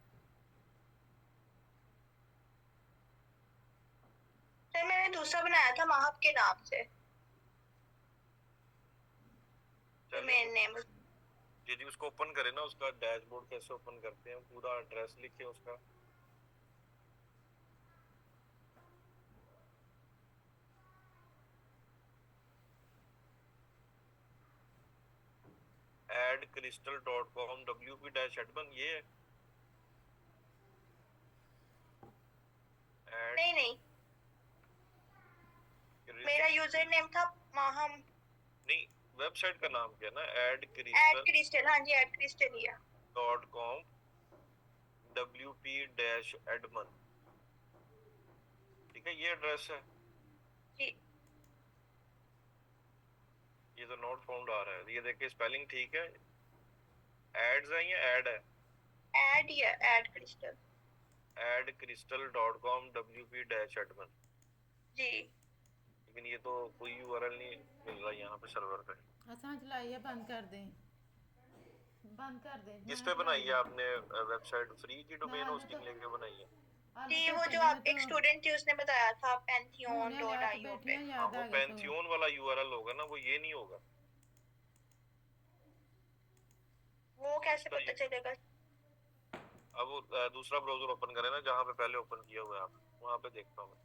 सर मैंने दूसरा बनाया था महक के नाम से डोमेन नेम। जी उसको ओपन करें ना, उसका डैशबोर्ड कैसे ओपन करते हैं, पूरा एड्रेस लिखे उसका। adcrystal.com wp-admin ये है। नहीं नहीं, मेरा यूजर नेम था माहम। नहीं, वेबसाइट का नाम क्या ना? एड क्रिस्टल, हाँ जी एड क्रिस्टल ही है। adcrystal.com wp-admin, ठीक है, ये एड्रेस है। जी ये तो नॉट फाउंड आ रहा है, ये देखिए स्पेलिंग ठीक है। एड्स है या एड है? एड ही है, एड क्रिस्टल। adcrystal.com wp-admin। जी लेकिन ये तो कोई यूआरएल नहीं मिल रहा यहाँ पे सर्वर पे। अच्छा चलाइए, बंद कर दें, बंद कर दें। किस पे बनाई है आपने वेबसाइट? फ्री की डोमेन होस्टिंग लेके बनाई है? जी, वो जो आप एक स्टूडेंट थी उसने बताया था pantheon.io पे। हाँ, वो पैंथियन वाला यूआरएल होगा ना, वो ये नहीं होगा। वो कैसे पता चलेगा? अब वो दूसरा ब्राउजर ओपन करें ना, जहाँ पे पहले ओपन किया हुआ है आप, वहाँ पे देखता हूँ मैं।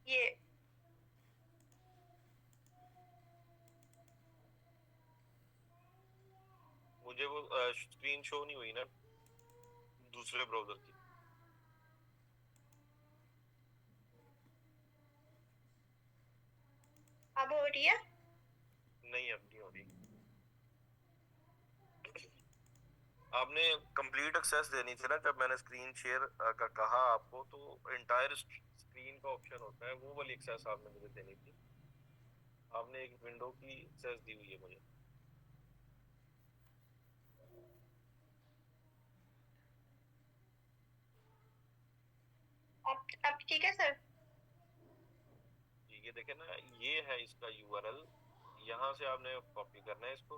ये मुझे वो स्क्रीन शो नहीं हुई ना दूसरे ब्राउजर की। अब हो रही है? नहीं, अब नहीं हो रही। आपने कंप्लीट एक्सेस देनी थी ना, जब मैंने स्क्रीन शेयर का कहा आपको, तो एंटायर स्क्रीन का ऑप्शन होता है, वो वाली एक्सेस आपने मुझे देनी थी। आपने एक विंडो की एक्सेस दी हुई है मुझे। अब ठीक है सर? ये देखे ना, ये है इसका यूआरएल। यहाँ से आपने कॉपी करना है इसको,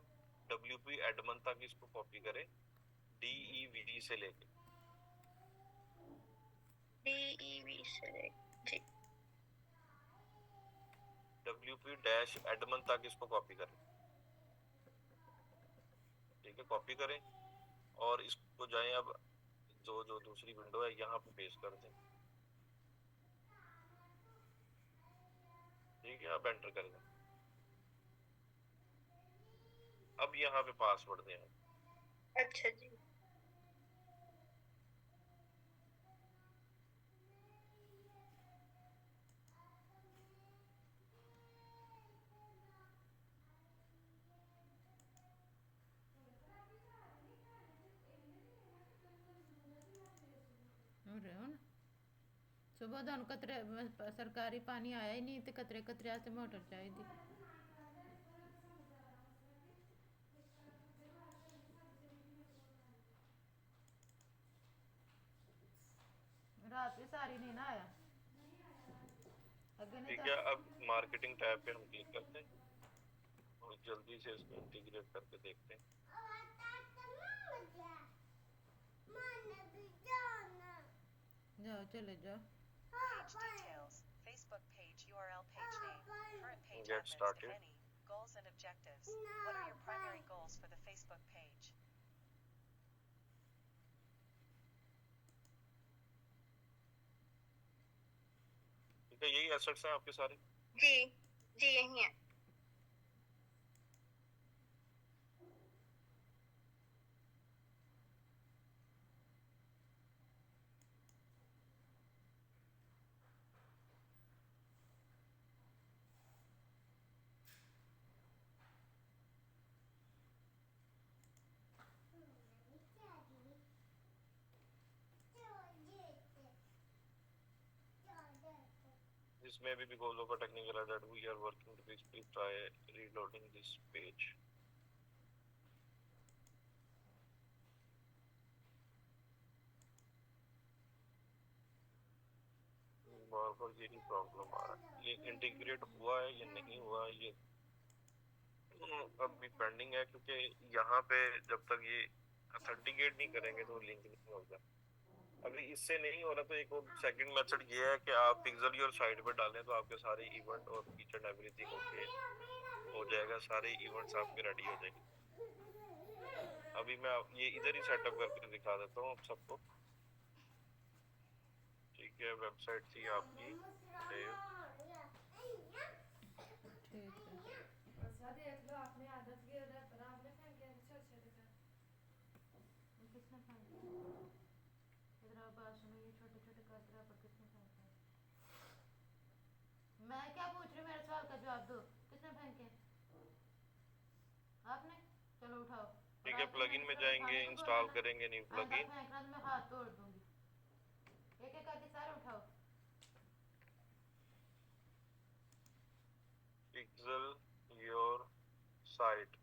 wp-admin तक इसको कॉपी करें, DEV से लेके DEV से लेके जी WP-admin तक इसको कॉपी करें। ठीक है, कॉपी करें और इसको जाएं अब जो दूसरी विंडो है यहाँ पे पेस्ट कर दें। ठीक है, अब एंटर कर दें। अब यहाँ पे पासवर्ड दें। अच्छा जी हो रहे हो ना सुबह ਤੁਹਾਨੂੰ ਕਤਰੇ ਸਰਕਾਰੀ ਪਾਣੀ ਆਇਆ ਹੀ ਨਹੀਂ ਤੇ ਕਤਰੇ ਕਤਰੇ ਵਾਸਤੇ ਮੋਟਰ ਚਾਹੀਦੀ रात भी सारी नहीं ना आया अगे नहीं ठीक तो है, अब मार्केटिंग टैब पे हम क्लिक करते हैं और जल्दी से इसको इंटीग्रेट करके देखते हैं। जाओ चले जाओ Page details, Facebook page URL, page name, current page Get admins, started. if any, goals and objectives. What are your primary goals for the Facebook page? ठीक है, यही एसेट्स हैं आपके सारे। जी जी यही है इसमें भी because of a technical error that we are working to fix, please try reloading this page. बार बार यही प्रॉब्लम आ रहा है। ये इंटीग्रेट हुआ है या नहीं हुआ ये अब भी पेंडिंग है, क्योंकि यहाँ पे जब तक ये ऑथेंटिकेट नहीं करेंगे तो लिंक नहीं होगा। अभी इससे नहीं हो रहा तो एक और सेकंड मेथड ये है कि आप पिक्सल योर साइड पे डालें तो आपके सारे इवेंट और ईच एंड एवरीथिंग ओके हो जाएगा, सारे इवेंट्स आपके रेडी हो जाएंगे। अभी मैं ये इधर ही सेटअप करके दिखा देता हूँ आप सबको। ठीक है, वेबसाइट थी आपकी ठीक है अच्छा देख लो आपने आदत की उधर पर आपने फेंके छोटे छोटे ये किसने फेंका इधर आओ बात सुनो ये छोटे छोटे कचरा पर किसने फेंका मैं क्या पूछ रही हूँ मेरे सवाल का जवाब दो किसने फेंके आपने चलो उठाओ ठीक है, प्लगइन में जाएंगे, इंस्टॉल करेंगे न्यू प्लगइन। फेंकना तो मैं हाथ तोड़ दूंगी एक एक करके सारे उठाओ पिक्सल योर साइट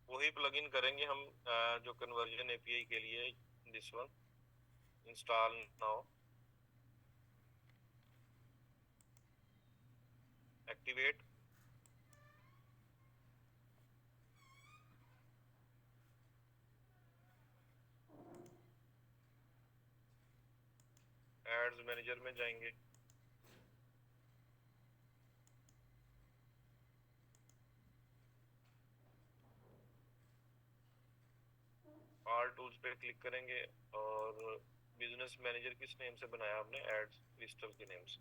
वही प्लगइन करेंगे हम जो कन्वर्जन एपीआई के लिए। This one install now, activate, ads manager में जाएंगे, ऑल टूल्स पे क्लिक करेंगे और बिजनेस मैनेजर किस नेम से बनाया आपने? एड्स क्रिस्टल के नेम से।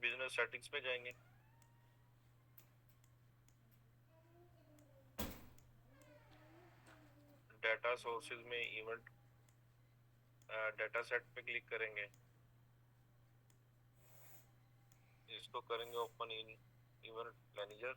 बिजनेस सेटिंग्स पे जाएंगे, डाटा सोर्सेज में इवेंट डाटा सेट पे क्लिक करेंगे, इसको करेंगे ओपन इन इवेंट मैनेजर।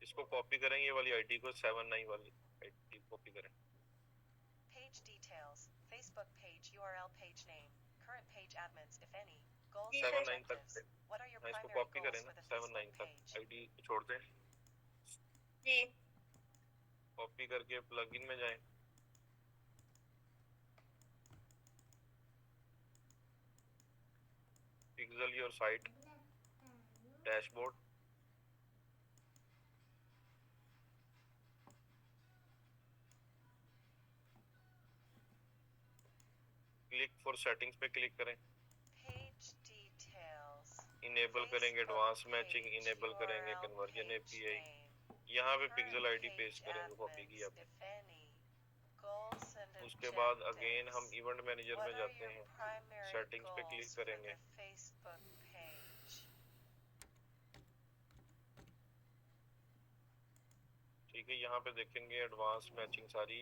इसको कॉपी करेंगे, ये वाली आईडी को 79 वाली आईडी कॉपी करें। Page details, Facebook page URL page name, current page admins if any, goals जी and 7-9 तक objectives. What are your मैं इसको primary कॉपी goals करें for ना, the 7-9 Facebook तक page? आईडी छोड़ दें, जी कॉपी करके प्लगइन में जाएं, pixel your site, dashboard, click for settings पे क्लिक करें, Page details, इनेबल करेंगे Facebook advance matching, page enable करेंगे URL conversion page API, name, यहाँ पे current pixel ID page paste करेंगे कॉपी की admins आपने। if any, goals and उसके बाद अगेन हम objectives. इवेंट मैनेजर What में are जाते your हैं, primary सेटिंग्स पे क्लिक goals for करेंगे, the Facebook page? ठीक है, यहाँ पे देखेंगे एडवांस मैचिंग सारी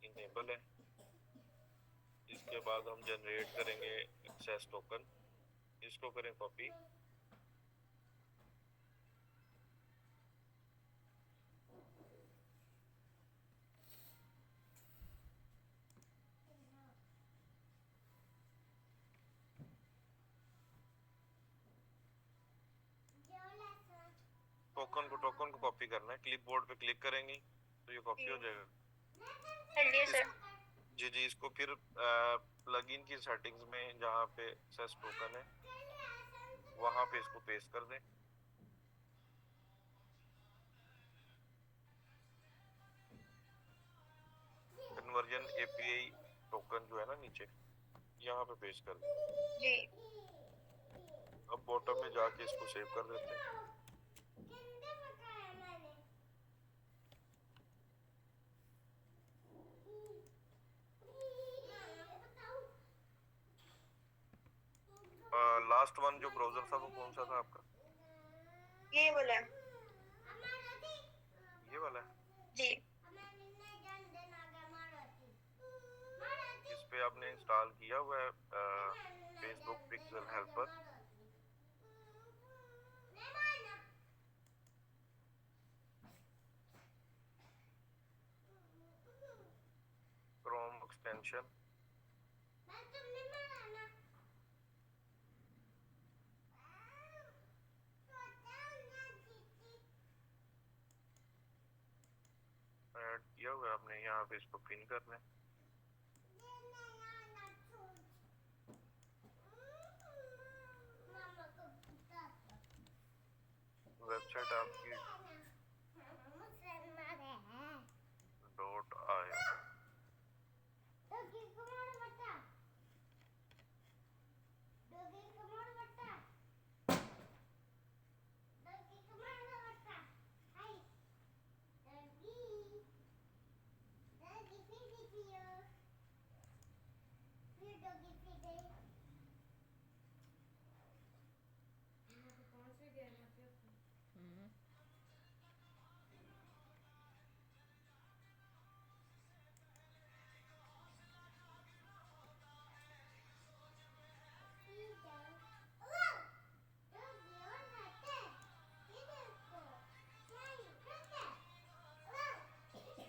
इनेबल है। इसके बाद हम जनरेट करेंगे एक्सेस टोकन, इसको करें कॉपी, टोकन को कॉपी करना है, क्लिपबोर्ड पे क्लिक करेंगे तो ये कॉपी हो जाएगा। कर लिए सर। जी जी, इसको फिर प्लगइन की सेटिंग्स में जहाँ पे एक्सेस टोकन है वहाँ पे इसको पेस्ट कर दें, कन्वर्जन एपीआई टोकन जो है ना नीचे, यहाँ पे पेस्ट कर दें। जी अब बॉटम में जाके इसको सेव कर देते हैं। लास्ट वन जो ब्राउजर था वो कौन सा था आपका? ये बोला ये वाला है, जी इस पे आपने इंस्टॉल किया हुआ है Facebook pixel helper. Chrome extension, add किया हुआ है आपने, यहाँ पे इसको पिन करना है। वेबसाइट आपकी .io, कौन से गेम है फिर?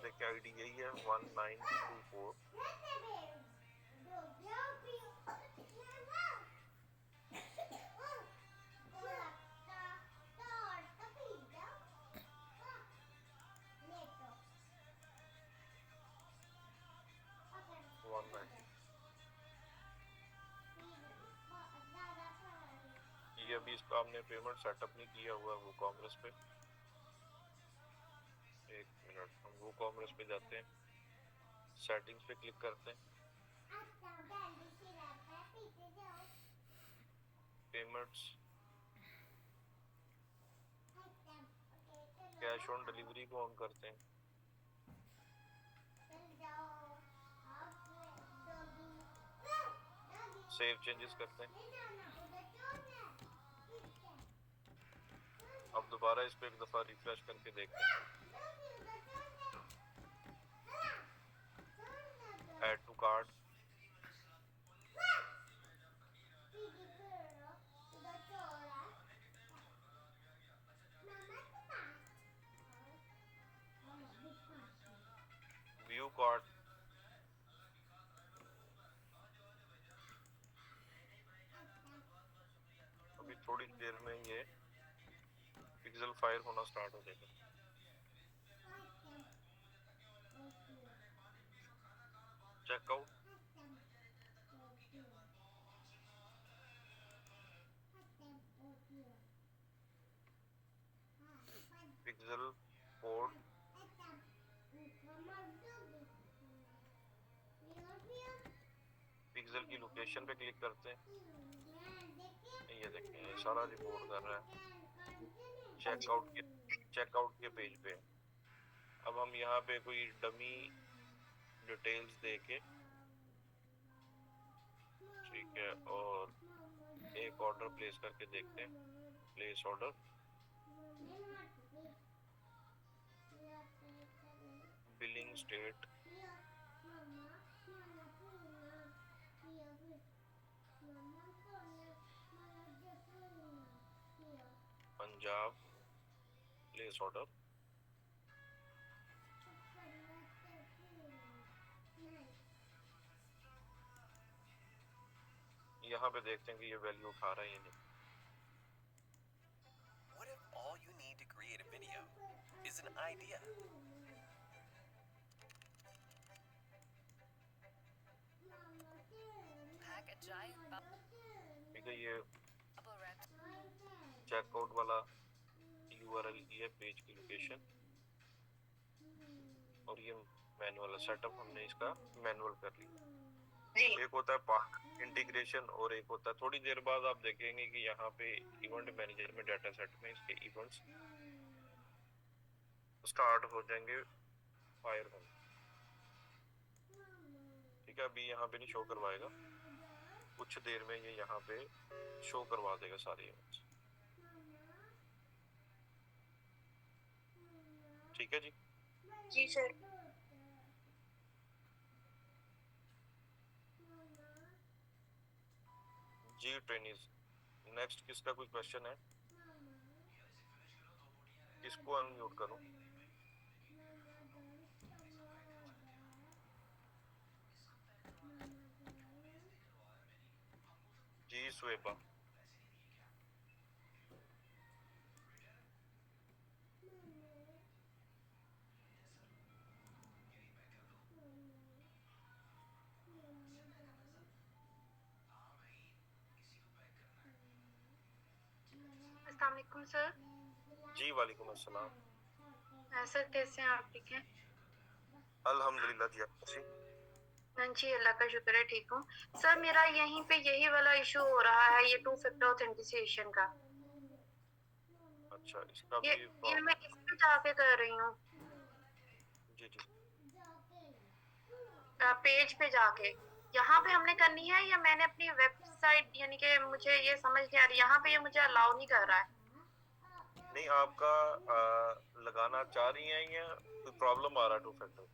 देखिए आईडी यही है 1924। ये अभी इसका हमने पेमेंट सेटअप नहीं किया हुआ वो कॉमर्स पे। एक मिनट, हम वो कॉमर्स पे जाते हैं, सेटिंग्स पे क्लिक करते हैं, पेमेंट्स, कैश ऑन डिलीवरी को ऑन करते हैं, सेव चेंजेस करते हैं। अब दोबारा इस पे एक दफ़ा रिफ्रेश करके देखते हैं, add to cart, view cart, थोड़ी देर में ये पिक्सल फायर होना स्टार्ट हो जाएगा। चेकआउट पिक्सल कोड पिक्सल की लोकेशन पे क्लिक करते हैं, ये देखें ये सारा रिपोर्ट कर रहा है चेकआउट के पेज पे। अब हम यहाँ पे कोई डमी डिटेल्स देके, ठीक है, और एक ऑर्डर प्लेस करके देखते हैं। Place order, billing state Punjab, place order. यहाँ पे देखते हैं कि ये वैल्यू उठा रहा है या नहीं। What if all you need to create a video is an idea? Pack a giant ठीक है, ये चेकआउट वाला URL, ये पेज की लोकेशन, और ये मैनुअल सेटअप हमने इसका मैनुअल कर लिया। एक होता है पार्क इंटीग्रेशन और एक होता है, थोड़ी देर बाद आप देखेंगे कि यहाँ पे इवेंट मैनेजर में डाटा सेट में इसके इवेंट्स स्टार्ट हो जाएंगे फायर होने। ठीक है, अभी यहाँ पे नहीं शो करवाएगा, कुछ देर में ये यहाँ पे शो करवा देगा सारे इवेंट्स। ठीक है जी। जी सर। जी ट्रेनिंग, नेक्स्ट किसका कोई क्वेश्चन है? किसको अनम्यूट करूं? जी स्वेबा। अस्सलाम वालेकुम सर। जी वालेकुम अस्सलाम। सर कैसे हैं आप? ठीक हैं? अल्हम्दुलिल्लाह जी, आप कैसे? जी अल्लाह का शुक्र है, ठीक हूँ। सर मेरा यहीं पे यही वाला इशू हो रहा है, ये 2 फैक्टर ऑथेंटिकेशन का। अच्छा, इसका ये भी मैं इस पे जाके कर रही हूँ, जी जी। पेज पे जाके। यहाँ पे हमने करनी है या मैंने अपनी वेबसाइट, यानी कि मुझे ये समझ नहीं आ रही, यहाँ पे ये मुझे अलाउ नहीं कर रहा है। नहीं, आपका लगाना चाह रही हैं या कोई प्रॉब्लम आ रहा है 2 फैक्टर?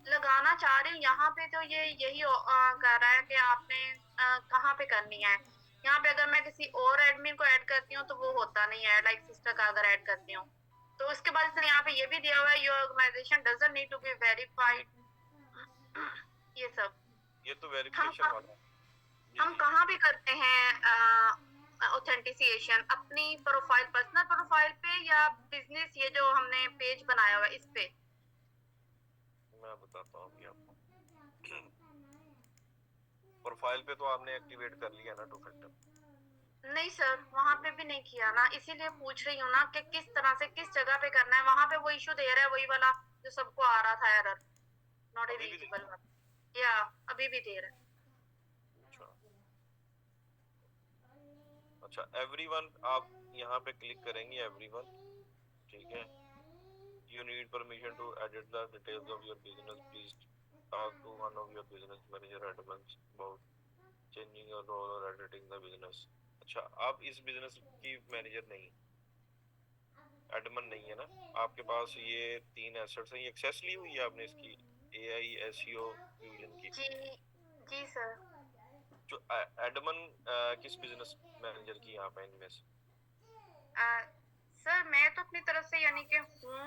लगाना चाह रही हूँ, यहाँ पे तो ये यही कर रहा है कि आपने कहाँ पे करनी है। यहाँ पे अगर मैं किसी और एडमिन को ऐड करती हूँ तो वो होता नहीं है, लाइक सिस्टर का अगर ऐड करती हूँ तो। उसके बाद सर यहाँ पे ये भी दिया हुआ है, your organisation doesn't need to be verified, ये सब। ये तो वेरिफिकेशन वाला है। हम कहाँ पे करते हैं ऑथेंटिसिएशन? अपनी प्रोफाइल, पर्सनल प्रोफाइल पे या बिजनेस, ये जो हमने पेज बनाया हुआ है इस पे? मैं बताता हूँ अभी आपको। प्रोफाइल पे तो आपने एक्टिवेट कर लिया ना 2 फैक्टर? नहीं सर, वहाँ पे भी नहीं किया ना, इसीलिए पूछ रही हूँ ना कि किस तरह से, किस जगह पे करना है। वहाँ पे वो इशू दे रहा है, वही वाला जो सबको आ रहा था, एरर नॉट एलिजिबल, या अभी भी दे रहा है। अच्छा, एवरीवन, आप यहाँ पे क्लिक करेंगे एवरीवन, ठीक है। You need permission to edit the details of your business. Please talk to one of your business manager admins about changing your role or editing the business. अच्छा, आप इस बिजनेस की मैनेजर नहीं, admin नहीं है ना आपके पास? ये 3 एसेट्स हैं, ये एक्सेस ली हुई है आपने इसकी AI SEO फ्यूजन की? जी सर। जो एडमिन किस बिजनेस मैनेजर की यहाँ पे इनमें से? सर मैं तो अपनी तरफ से यानी कि हूँ,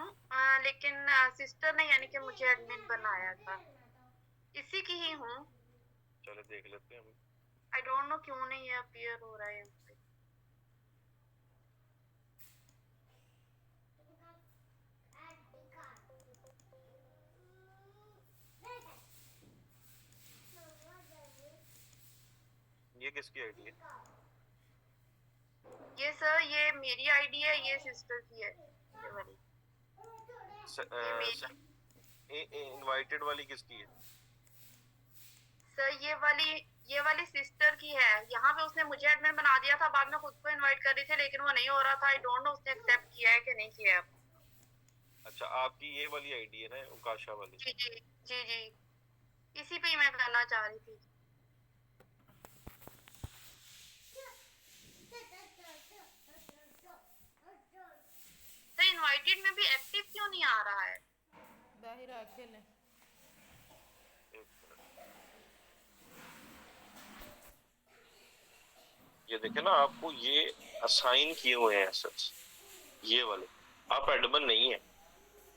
लेकिन सिस्टर ने यानी कि मुझे एडमिन बनाया था, इसी की ही हूँ। चलो देख लेते हैं हम। आई डोंट नो क्यों नहीं ये अपीयर हो रहा है यहाँ पे। ये किसकी आईडी है? ये सर ये मेरी आईडी है, ये सिस्टर की है, ये वाली। ये मेरी इनवाइटेड वाली किसकी है? सर ये वाली सिस्टर की है। यहाँ पे उसने मुझे एडमिन बना दिया था, बाद में खुद को इनवाइट कर रही थी लेकिन वो नहीं हो रहा था। आई डोंट नो उसने एक्सेप्ट किया है कि नहीं किया है। अच्छा, आपकी ये वाली आईडी है ना, उकाशा वाली? जी जी जी जी, इसी पे ही मैं करना चाह रही थी। तो इनवाइटेड में भी एक्टिव क्यों नहीं आ रहा है? बाहर आके ले। एक मिनट। ये देखे ना, आपको ये असाइन किए हुए हैं एसेट्स, ये वाले। आप एडमिन नहीं है।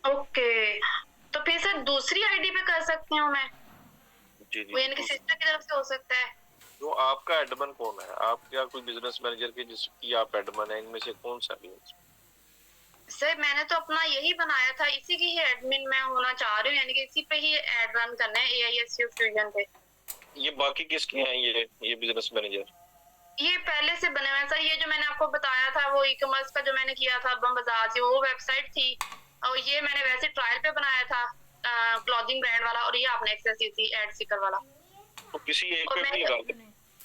ओके, तो फिर सर दूसरी आईडी पे कर सकती हूँ मैं? जी वो इनकी सिस्टर की तरफ से हो सकता है। तो आपका एडमिन कौन है? आप क्या कोई बिजनेस मैनेजर के जिसकी आप एडमिन है, इनमें से कौन सा है? सर मैंने तो अपना यही बनाया था, इसी की ही एडमिन मैं होना चाह रही हूँ, यानी कि इसी पे ही एड रन करना है AISU फ्यूजन पे। ये बाकी किसके हैं ये बिजनेस मैनेजर? ये पहले से बने हुए हैं सर। ये जो मैंने आपको बताया था वो ई-कॉमर्स का जो मैंने किया था बम बाजार से, वो वेबसाइट थी, और ये मैंने वैसे ट्रायल पे बनाया था क्लॉथिंग ब्रांड वाला, और ये आपने एक्सेस की थी एड सीकर वाला। तो किसी एक और पे भी मैं लगा दे,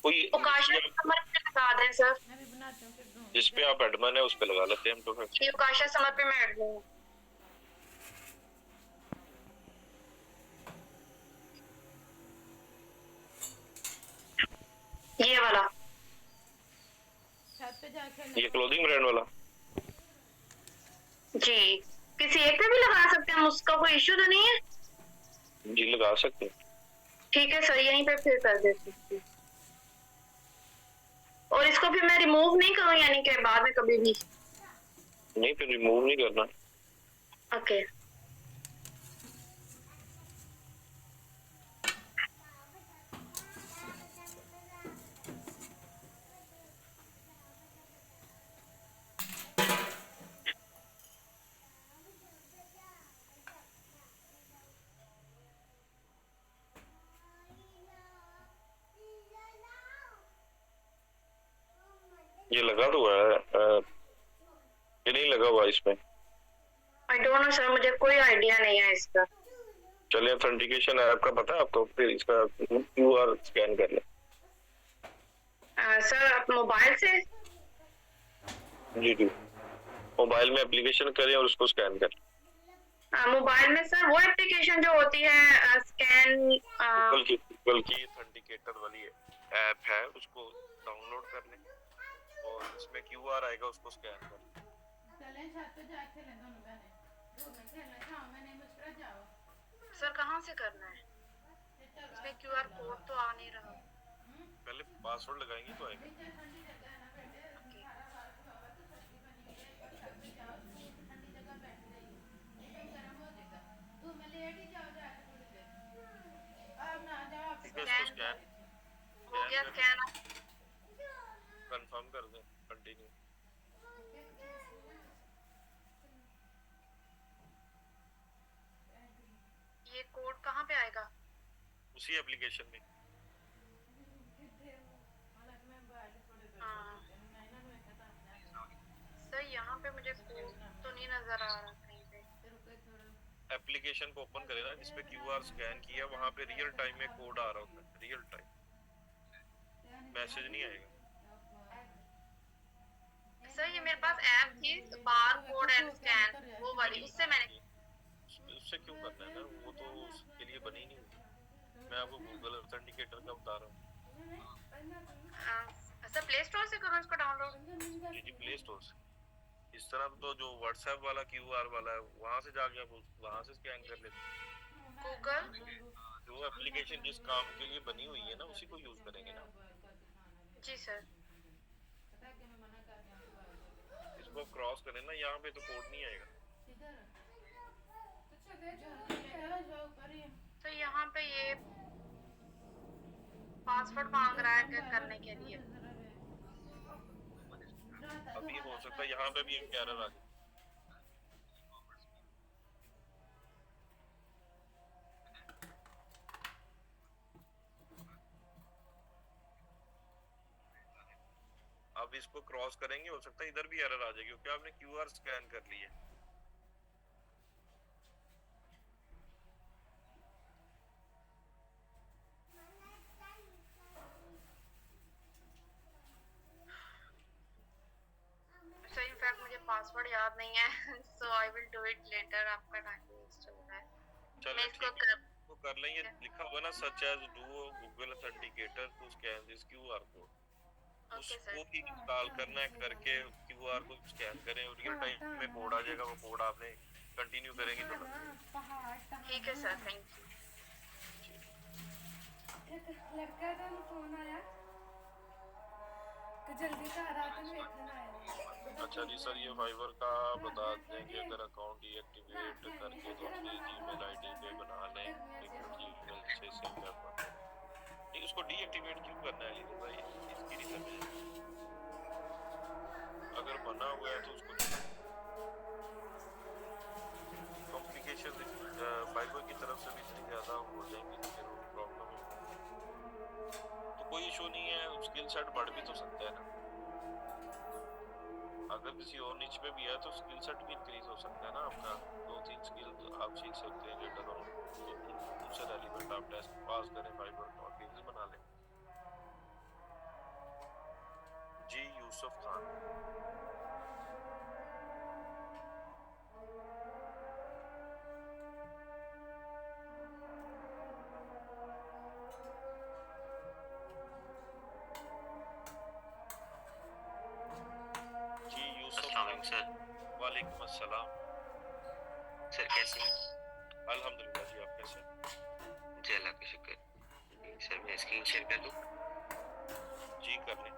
कोई उकाशा समर पे लगा दें सर। मैं भी बनाती हूँ फिर दूँ। जिस पे आप एडमिन है उस पे लगा लेते हैं हम। तो फिर ये उकाशा समर पे मैं एडमिन हूँ। ये वाला छत पे जाके ये क्लोथिंग ब्रांड वाला? जी, किसी एक पे भी लगा सकते हैं हम, उसका कोई इश्यू तो नहीं है? जी लगा सकते हैं। ठीक है सर, यहीं पे फिर कर देती हूँ। और इसको फिर मैं रिमूव नहीं करूँ यानी कि बाद में कभी भी? नहीं, फिर रिमूव नहीं करना। ओके। ये लगा तो है, ये नहीं लगा हुआ इसमें। आई डोंट नो सर, मुझे कोई आइडिया नहीं है इसका। चलिए, ऑथेंटिकेशन ऐप का पता है आपको? फिर इसका QR स्कैन कर ले। सर आप मोबाइल से? जी जी, मोबाइल में एप्लीकेशन करें और उसको स्कैन करें। मोबाइल में सर वो एप्लीकेशन जो होती है स्कैन गूगल की ऑथेंटिकेटर वाली ऐप है, उसको डाउनलोड कर लें और इसमें QR आएगा, उसको स्कैन कर लें। चलें छत पे जाके ले दोनों बहनें। दो में खेलना चाहो, मैं नहीं मुस्कुरा जाओ। सर कहाँ से करना है? इसमें QR कोड तो आ नहीं रहा। पहले पासवर्ड लगाएंगे तो आएगा। नीचे ठंडी जगह है ना बेटे, हरा बार को हवा तो सर्दी बनी है, और छत पे जाओ, ठंडी जगह बैठ जाइए, एकदम गर्म हो जाएगा। धूप में लेट ही जाओ जाके थोड़ी देर। अब ना जाओ, आप ठीक है, इसको स्कैन हो गया स्कैन। कंफर्म कर दें, कंटिन्यू। ये कोड कहाँ पे आएगा? उसी एप्लीकेशन में। सर यहाँ पे मुझे कोड तो नहीं नजर आ रहा कहीं पे। एप्लीकेशन को ओपन करें ना, जिसपे QR स्कैन किया, वहाँ पे रियल टाइम में कोड आ रहा होता है, रियल टाइम मैसेज नहीं आएगा। सर ये मेरे पास ऐप थी बार कोड एंड स्कैन, वो वाली, उससे मैंने उससे क्यों करना है ना, वो तो उसके लिए बनी नहीं हुई। मैं आपको गूगल ऑथेंटिकेटर का बता रहा हूँ। सर प्ले स्टोर से करूँ इसको डाउनलोड? जी जी, प्ले स्टोर से। इस तरह तो जो WhatsApp वाला QR वाला है, वहाँ से जाके आप वहाँ से स्कैन कर लेते। गूगल जो एप्लीकेशन जिस काम के लिए बनी हुई है ना, उसी को यूज करेंगे ना। जी सर। इसको क्रॉस करें ना, यहाँ पे तो कोड नहीं आएगा। तो यहाँ पे ये पासवर्ड मांग रहा है करने के लिए। अभी हो सकता है यहाँ पे भी एक एरर आ जाए। आप इसको क्रॉस करेंगे, हो सकता है इधर भी एरर आ जाएगी क्योंकि आपने क्यूआर स्कैन कर ली है। सर इनफैक्ट मुझे पासवर्ड याद नहीं है, so I will do it later. आपका टाइम वेस्ट चल रहा है। मैं चले इसको ठीक है, वो कर लेंगे। लिखा हुआ ना such as do Google authenticator to scan this QR code, okay sir. उसको ही इंस्टॉल करना है, करके क्यूआर को स्कैन करें और रियल टाइम में कोड आ जाएगा। वो कोड आपने कंटिन्यू करेंगे तो ठीक है सर, थैंक यू। एक लड़का का फोन आया कि जल्दी घर आ तैਨੂੰ ਵੇਖਣ आया। अच्छा जी सर, ये फाइबर का बता दें कि अगर अकाउंट डीएक्टिवेट करके दूसरी जीमेल आईडी पे बना लें, जीमेल से सेव करना नहीं, उसको डीएक्टिवेट क्यों करना है लीला भाई, इसकी नहीं समझ। अगर बना हुआ है तो उसको कॉम्प्लिकेशन फाइबर की तरफ से भी इतनी ज़्यादा हो जाएंगी तो फिर वो प्रॉब्लम है। तो कोई इशू नहीं है, स्किल सेट बढ़ भी तो सकता है ना। अगर किसी और निच पे भी है तो स्किल सेट भी इंक्रीज हो सकता है ना आपका। 2-3 स्किल आप सीख सकते हैं लेटर ऑन, तो उनसे रेलिवेंट आप टेस्ट पास करें, फाइबर का और बिजनेस बना लें। जी यूसुफ खान। जी यूसुफ खान सर। वालेकुम अस्सलाम सर, कैसे हैं? अल्हम्दुलिल्लाह जी, आप कैसे हैं? जी अल्लाह का शुक्र। सर मैं स्क्रीन शेयर कर दूं? जी कर लें।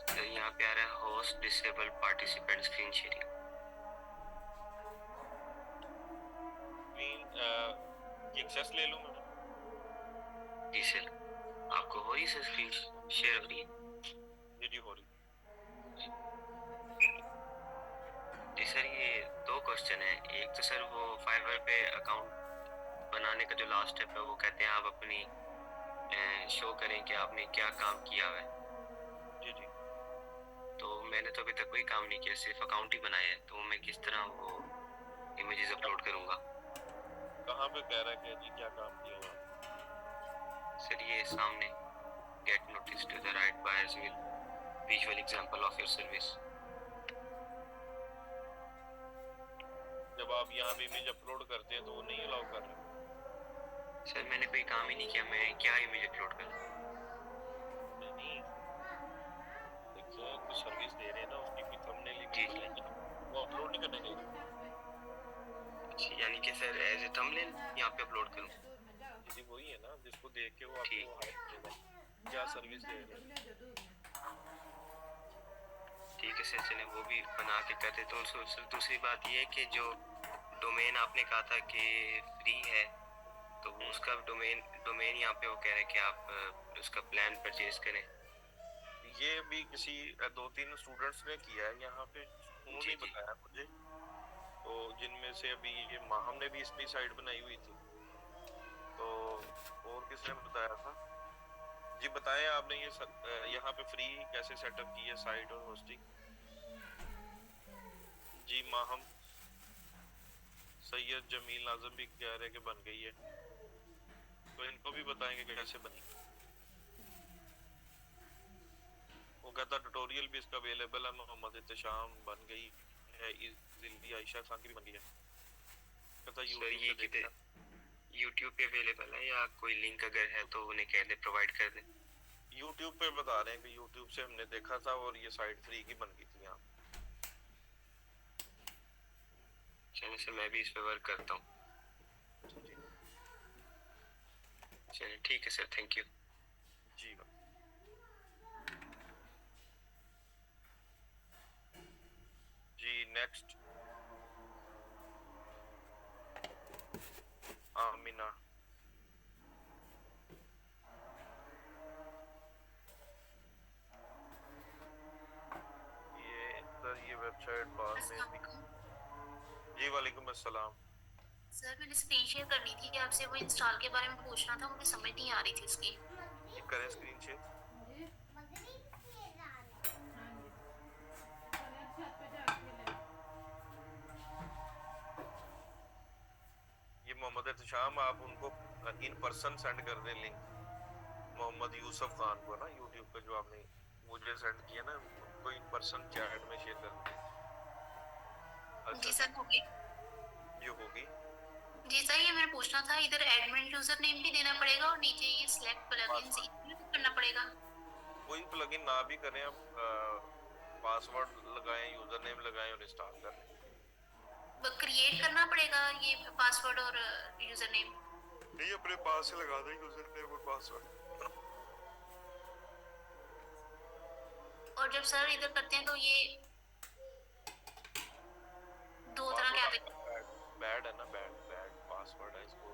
सर यहाँ पे आ रहा है host disable participant screen sharing. Access ले लूं मैं? जी सर, आपको हो रही सर स्क्रीन शेयर हो रही है? जी जी हो रही। जी सर, ये 2 क्वेश्चन है। एक तो सर वो फाइवर पे अकाउंट बनाने का जो लास्ट स्टेप है, वो कहते हैं आप अपनी शो करें कि आपने क्या काम किया है। जी जी। तो मैंने तो अभी तक कोई काम नहीं किया, सिर्फ अकाउंट ही बनाया है, तो मैं किस तरह वो इमेजेस अपलोड करूंगा? कहाँ पे कह रहा है कि जी क्या काम किया हुआ? सर ये सामने, get notice to the right buyers will visual example of your service. जब आप यहाँ पे इमेज अपलोड करते हैं तो वो नहीं अलाउ कर रहे? सर मैंने कोई काम ही नहीं किया, मैं क्या इमेज अपलोड करूँ? नहीं, देखिए कुछ सर्विस दे रहे हैं ना, उसकी कोई थंबनेल इमेज बनाएंगे, वो अपलोड नहीं करने देंगे। अच्छा, यानी कि सर एज ए थंबनेल यहाँ पे अपलोड करूँ? जी वही है ना, जिसको देख के वो आपको हाइप करेगा क्या सर्विस दे रहे हैं। ठीक है सर, चले वो भी बना के कर देता हूँ। सर दूसरी बात ये है कि जो डोमेन आपने कहा था कि फ्री है, तो उसका डोमेन यहाँ पे वो कह रहे हैं कि आप उसका प्लान परचेज करें। ये भी किसी 2-3 स्टूडेंट्स ने किया है यहाँ पे, उन्होंने बताया मुझे। तो जिनमें से अभी ये माहम ने भी इस पे साइट बनाई हुई थी, तो और किसने बताया था? जी बताएं आपने ये यहाँ पे फ्री कैसे सेटअप की है साइट और होस्टिंग? जी माहम, सैयद जमील नाज़म भी कह रहे कि बन गई है, तो इनको भी बताएंगे कि कैसे बनी। वो कहता ट्यूटोरियल भी इसका अवेलेबल है, मोहम्मद इत्तेशाम बन गई है, इजीली आयशा खान की भी बन गई है। कहता यूट्यूब पे देखना, यूट्यूब पे अवेलेबल है या कोई लिंक अगर है तो उन्हें कह दे प्रोवाइड कर दे। यूट्यूब पे बता रहे हैं कि यूट्यूब से हमने देखा था और ये साइट फ्री की बन गई थी यहाँ। चलिए सर, मैं भी इस पे वर्क करता हूँ। चलिए ठीक है सर, थैंक यू। जी जी नेक्स्ट आमिना। ये सर ये वेबसाइट शायद बाद में अस्सलाम भी। वालेकुम। जी वालेकुम अस्सलाम। सर मैंने स्क्रीन शेयर करनी थी कि आपसे वो इंस्टॉल के बारे में पूछना था, मुझे समझ नहीं आ रही थी उसकी। ये करें स्क्रीन शेयर। जी हाँ जी, चले छत पे जाके ले। ये मोहम्मद एहतशाम, आप उनको इन पर्सन सेंड कर दें लिंक, मोहम्मद यूसुफ खान को ना, यूट्यूब पे जो आपने मुझे सेंड किया ना, उनको इन पर्सन चैट में शेयर कर दें। अच्छा जी सर होगी। ये होगी। जी सर ये मैंने पूछना था, इधर एडमिन यूजर नेम भी देना पड़ेगा और नीचे ये सिलेक्ट प्लगइन्स पासवर्ड, करना पड़ेगा। कोई प्लगइन ना भी करें आप, पासवर्ड लगाएं, यूजर नेम लगाएं और इंस्टॉल कर लें। क्रिएट करना पड़ेगा ये पासवर्ड और यूजर नेम। नहीं, अपने पास से लगा दें यूजर नेम और पासवर्ड। और जब सर इधर करते हैं तो ये दो तरह के आते हैं। बैड है ना, बैड बैड पासवर्ड है, इसको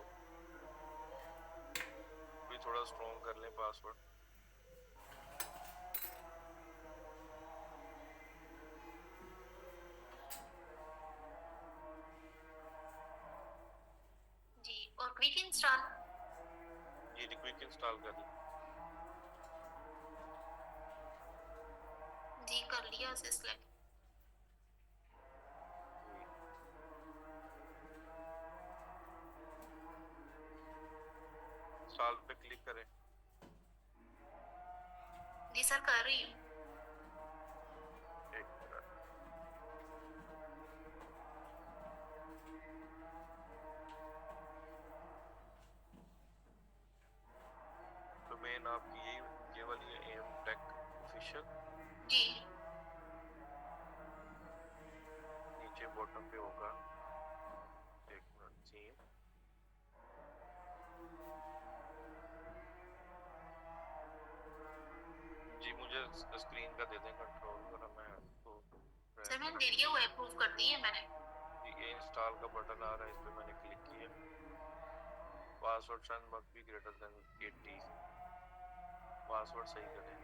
भी थोड़ा स्ट्रॉन्ग कर लें पासवर्ड। जी और क्विक इंस्टॉल। ये क्विक इंस्टॉल कर लें। जी कर लिया उसे सिलेक्ट। इंस्टॉल पे क्लिक करें। जी सर कर रही हूँ। एक मिनट। डोमेन आपकी ये वाली है, एम टेक ऑफिशियल। जी नीचे बॉटम पे होगा, एक मिनट, थीम। जी मुझे स्क्रीन का दे दें कंट्रोल, जरा मैं तो सर मैंने दे दिया हुआ है, अप्रूव कर दी है मैंने। ये इंस्टॉल का बटन आ रहा है, इस पे मैंने क्लिक किया। Password strength must be greater than 80। Password सही करें,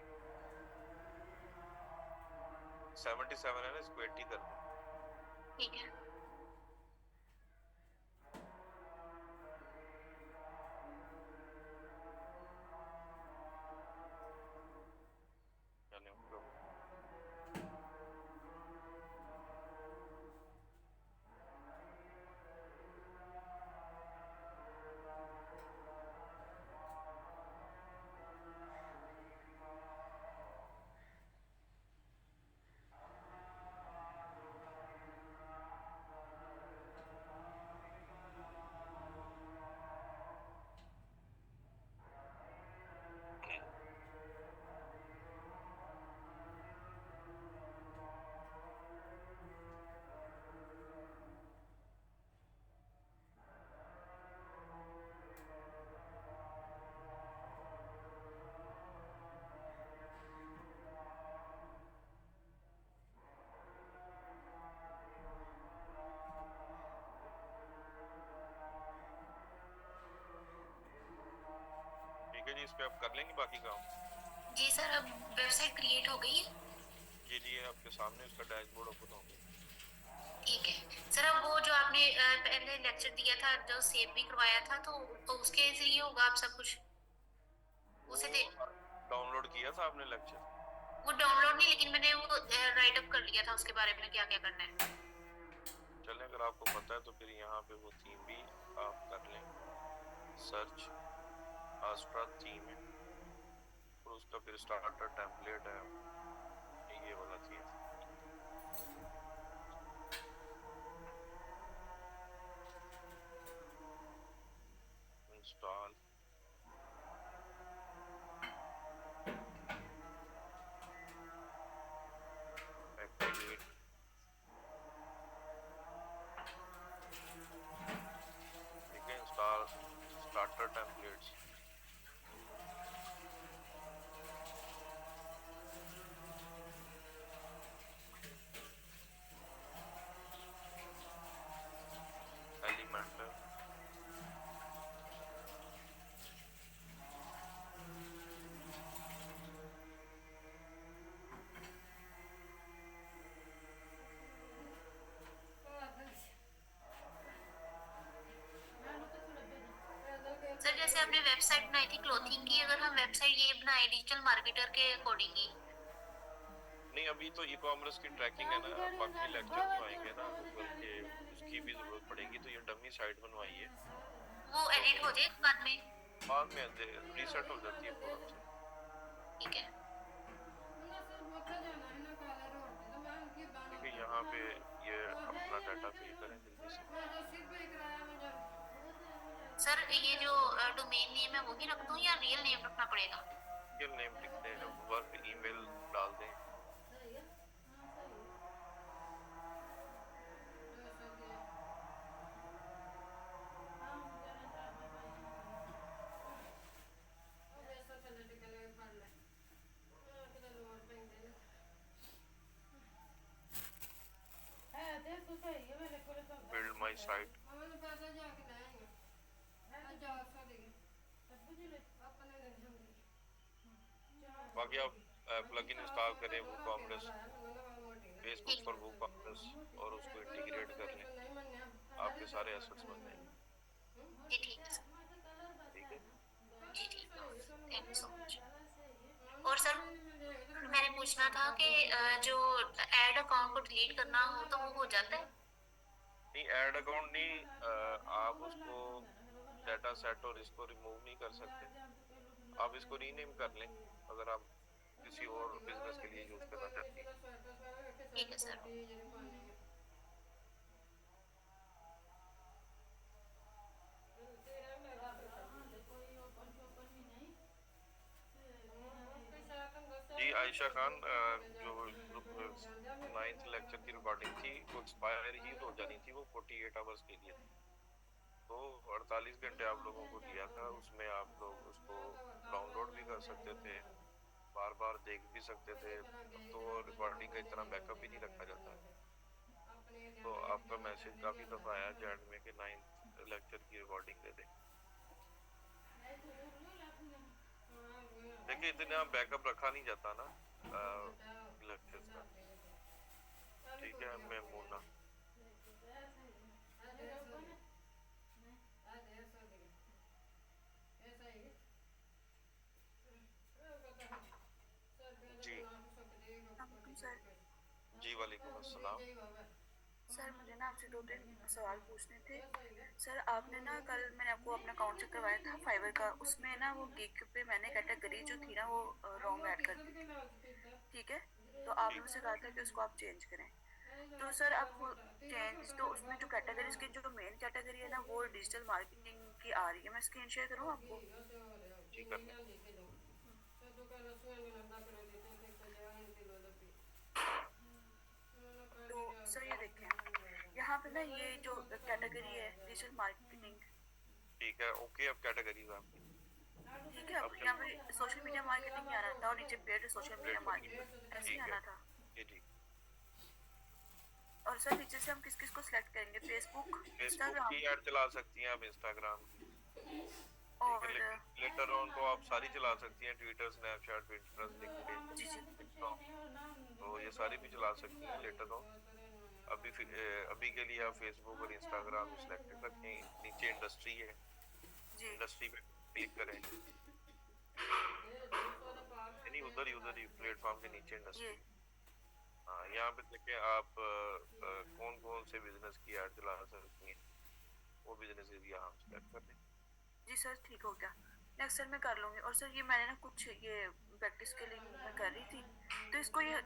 77 है ना, इसको 80 कर दें। ठीक है चलें आपको। ठीक है जी, इस पे आप कर लेंगे बाकी काम। जी सर अब वेबसाइट क्रिएट हो गई है। जी जी, आपके सामने उसका डैशबोर्ड ओपन हो गया। ठीक है सर, अब वो जो आपने पहले लेक्चर दिया था जो सेव भी करवाया था तो उसके जरिए होगा आप सब कुछ उसे दे। डाउनलोड किया था आपने लेक्चर? वो डाउनलोड नहीं, लेकिन मैंने वो राइट अप कर लिया था उसके बारे में क्या क्या करना है। चलें, अगर आपको पता है तो फिर यहाँ पे वो थीम भी आप कर लें, सर्च आस्ट्रा थीम है और उसका फिर स्टार्टर टेम्पलेट है, ये वाला थीम। इंस्टॉल, एक्टिवेट, ठीक है, इंस्टॉल स्टार्टर टेम्पलेट्स। वेबसाइट बनाई थी क्लोथिंग की, अगर हम वेबसाइट ये बनाए डिजिटल मार्केटर के अकॉर्डिंग ही। नहीं, अभी तो ई कॉमर्स की ट्रैकिंग है ना, बाकी लेक्चर जो आएंगे ना गूगल के, उसकी भी जरूरत पड़ेगी, तो ये डमी साइट बनवाई है। वो तो एडिट हो जाए बाद में? बाद में रीसेट हो जाती है फोरम से। ठीक है। देखिए यहाँ पे ये अपना डाटा फिल करें जल्दी से। सर ये जो डोमेन नेम है वही रख दूं या रियल नेम रखना पड़ेगा? रियल नेम लिख दें, वर्क ईमेल डाल दें। Build my site. बाकी आप प्लगइन इंस्टॉल करें वो कॉमर्स, फेसबुक पर वो कॉमर्स, और उसको इंटीग्रेट कर लें, आपके सारे एसेट्स बन जाएंगे। जी ठीक है सर। ठीक है जी ठीक है, थैंक यू सो मच। और सर मैंने पूछना था कि जो ऐड अकाउंट को डिलीट करना हो तो वो हो जाता है? नहीं, ऐड अकाउंट नहीं, आप उसको डाटा सेट और इसको रिमूव नहीं कर सकते। आप इसको रीनेम कर लें अगर आप किसी और बिजनेस के लिए यूज करना चाहती हैं। ठीक है सर। जी आयशा खान, जो 9th लेक्चर की रिकॉर्डिंग थी वो एक्सपायर ही हो जानी थी, वो 48 आवर्स के लिए थी, तो 48 घंटे आप लोगों को दिया था, उसमें आप लोग उसको डाउनलोड भी कर सकते थे, बार बार देख भी सकते थे। तो रिकॉर्डिंग का इतना बैकअप भी नहीं रखा जाता। तो आपका मैसेज काफ़ी दफ़ा आया जैड में कि 9th लेक्चर की रिकॉर्डिंग दे दें। देखिए इतना बैकअप रखा नहीं जाता ना लेक्चर्स का। ठीक है, मैं मोना। जी सर जी वालेकुम अस्सलाम। सर मुझे ना आपसे 2-3 सवाल पूछने थे। सर आपने ना कल मैंने आपको अपना अकाउंट चेक करवाया था फाइवर का, उसमें ना वो गिग पे मैंने कैटेगरी जो थी ना वो रॉन्ग ऐड कर दी थी, ठीक है? तो आपने मुझसे कहा था कि उसको आप चेंज करें। तो सर आप वो चेंज, तो उसमें जो कैटेगरीज की जो मेन कैटेगरी है ना वो डिजिटल मार्केटिंग की आ रही है, मैं स्क्रीन शेयर करूँ आपको? जी कर लें। तो सर ये देखें यहाँ पे ना ये जो कैटेगरी है डिजिटल मार्केटिंग, ठीक है, ओके, अब कैटेगरीज आपकी। ठीक है? अब यहाँ पे सोशल मीडिया मार्केटिंग आना था और नीचे पेड सोशल मीडिया मार्केटिंग ऐसे ही ठीक है आना था। जी। और सर नीचे से हम किस किस को सिलेक्ट करेंगे? फेसबुक, फेसबुक इंस्टाग्राम की ऐड चला सकती हैं आप, इंस्टाग्राम की, और ठीक है, लेटर ऑन तो आप सारी चला सकती हैं, ट्विटर, स्नैपचैट, पिंटरेस्ट, लिंक्डइन, जी जी टिकटॉक, तो ये सारी भी चला सकती हैं लेटर ऑन। अभी के लिए आप फेसबुक और इंस्टाग्राम सिलेक्टेड रखें। नीचे इंडस्ट्री है, जी इंडस्ट्री पे क्लिक करें, यानी उधर ही प्लेटफॉर्म के नीचे ये इंडस्ट्री। हाँ, यहाँ पे देखें आप कौन कौन से बिजनेस की ऐड चला सकती हैं, वो बिजनेस यहाँ सेलेक्ट कर लें। जी सर ठीक हो गया, नेक्स्ट सर मैं कर लूँगी। और सर ये मैंने ना कुछ ये प्रैक्टिस के लिए मैं कर रही थी, तो इसको ये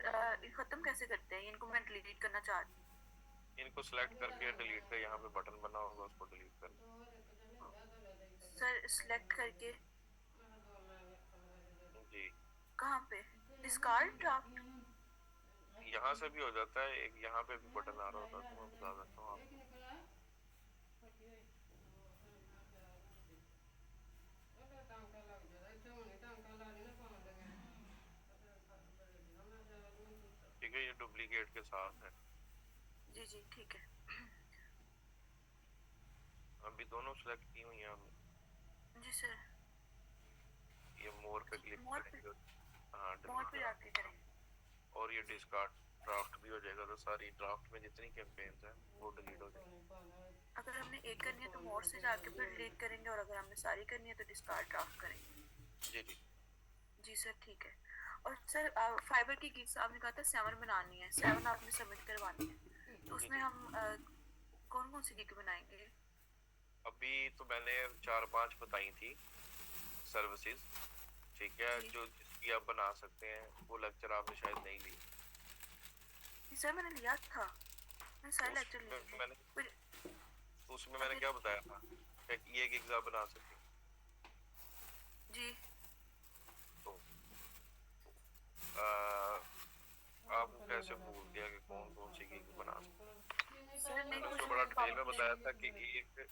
ख़त्म कैसे करते हैं? इनको मैं डिलीट करना चाहती हूँ। इनको सेलेक्ट करके डिलीट का यहाँ पे बटन बना होगा, उसको डिलीट कर लें। सर सिलेक्ट करके जी कहाँ पे? Discard draft? यहाँ से भी हो जाता है, एक यहाँ पे भी बटन आ रहा होता है, तो मैं बता देता हूँ आपको। ठीक है, ये डुप्लीकेट के साथ है। जी जी ठीक है। अभी दोनों सेलेक्ट की हुई हैं हमने। जी सर ये मोर पे क्लिक मोर पे करेंगे, हाँ मोर पे delete जाके करें। और ये डिस्कार्ड ड्राफ्ट भी हो जाएगा, तो सारी ड्राफ्ट में जितनी कैंपेन्स हैं वो डिलीट हो जाएगी। अगर हमने एक करनी है तो मोर से जाके फिर डिलीट करेंगे, और अगर हमने सारी करनी है तो डिस्कार्ड ड्राफ्ट करेंगे। जी जी जी सर ठीक है। और सर फाइबर की गिग्स आपने कहा था 7 बनानी है, 7 आपने सबमिट करवानी है, तो जी उसमें जी। हम कौन कौन सी गिग बनाएंगे? अभी तो मैंने 4-5 बताई थी सर्विसेज, ठीक है, जी जो जिसकी आप बना सकते हैं। वो लेक्चर आपने शायद नहीं ली। जी सर मैंने लिया था, मैंने सारे लेक्चर लिए उसमें थे। मैंने फिर उसमें मैंने अगर क्या बताया था कि ये गिग्स आप बना सकते हैं। जी तो आ, आपको कैसे भूल गया कि कौन कौन सी गिग बना सकते हैं? सर नहीं मैंने कुछ उसमें बड़ा डिटेल में बताया था कि एक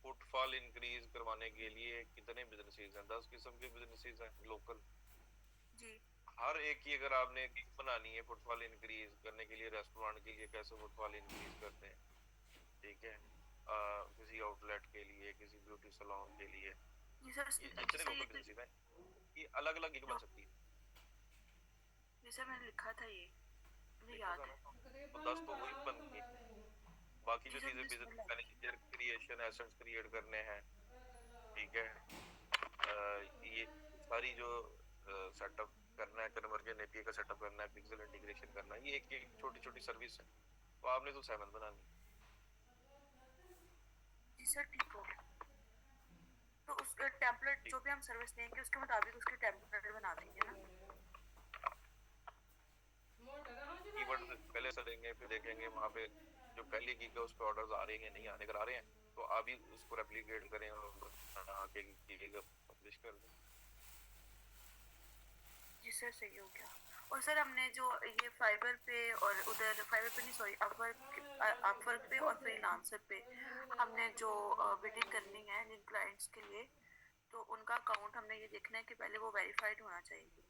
फुटफॉल इंक्रीज करवाने के लिए कितने बिजनेसेस हैं। 10 किस्म के बिजनेसेस हैं लोकल। जी हर एक की अगर आपने गिग बनानी है फुटफॉल इंक्रीज करने के लिए, रेस्टोरेंट के लिए कैसे फुटफॉल इंक्रीज करते हैं, ठीक है, किसी आउटलेट के लिए, किसी ब्यूटी सैलून के लिए, जी सर ये जी जितने सर लोकल ये बिजनेसेस हैं ये अलग अलग गिग बन सकती है। जी सर मैंने लिखा था, ये मुझे देखा याद था है। ना, तो 10 तो वही बन गई। बाकी जो जी सर चीजें मुझे बिजनेस समझ लग मैनेजर क्रिएशन एसेट्स क्रिएट करने हैं, ठीक है, ये सारी जो सेटअप करना है, कन्वर्जन एपीआई का सेटअप करना है, पिक्सल इंटीग्रेशन करना है, ये एक एक छोटी छोटी सर्विस है। तो आपने तो 7 बनानी है। जी सर ठीक हो गया। तो उस टेम्पलेट ठीक। जो भी हम सर्विस लेंगे उसके मुताबिक उसकी टेम्पलेट बना देंगे ना? कीवर्ड पहले से लेंगे, फिर देखेंगे वहाँ पे जो पहली की का उस पर ऑर्डर्स आ रहे हैं नहीं आने कर आ रहे हैं, तो आप ही उसको रेप्लिकेट करें और आके पब्लिश कर दें। जी सर सही हो गया। और सर हमने जो ये फाइबर पे और उधर फाइबर पे नहीं सॉरी अपवर्क पे और फ्रीलांसर पे हमने जो बिडिंग करनी है जिन क्लाइंट्स के लिए, तो उनका अकाउंट हमने ये देखना है कि पहले वो वेरीफाइड होना चाहिए,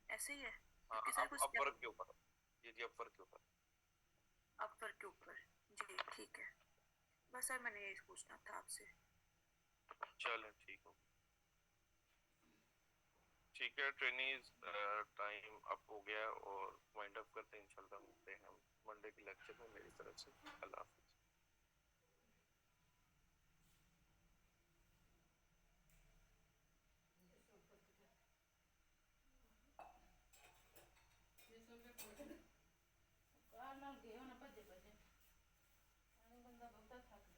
ऐसे ही है? हाँ, क्योंकि सर कुछ अपवर्क के ऊपर। जी अपवर्क के ऊपर। अपवर्क के ऊपर। जी ठीक है, बस सर मैंने यही पूछना था आपसे। चलें ठीक हो, ठीक है। ट्रेनिंग टाइम अप हो गया और वाइंड अप करते हैं। इंशाल्लाह मिलते हैं हम मंडे के लेक्चर में। मेरी तरफ से अल्लाह हाफिज़। ਕਾਰ ਨਾਲ ਗਏ ਹੋਣਾ ਭੱਜੇ ਭੱਜੇ, ਐਵੇਂ ਬੰਦਾ ਬਹੁਤਾ ਥੱਕ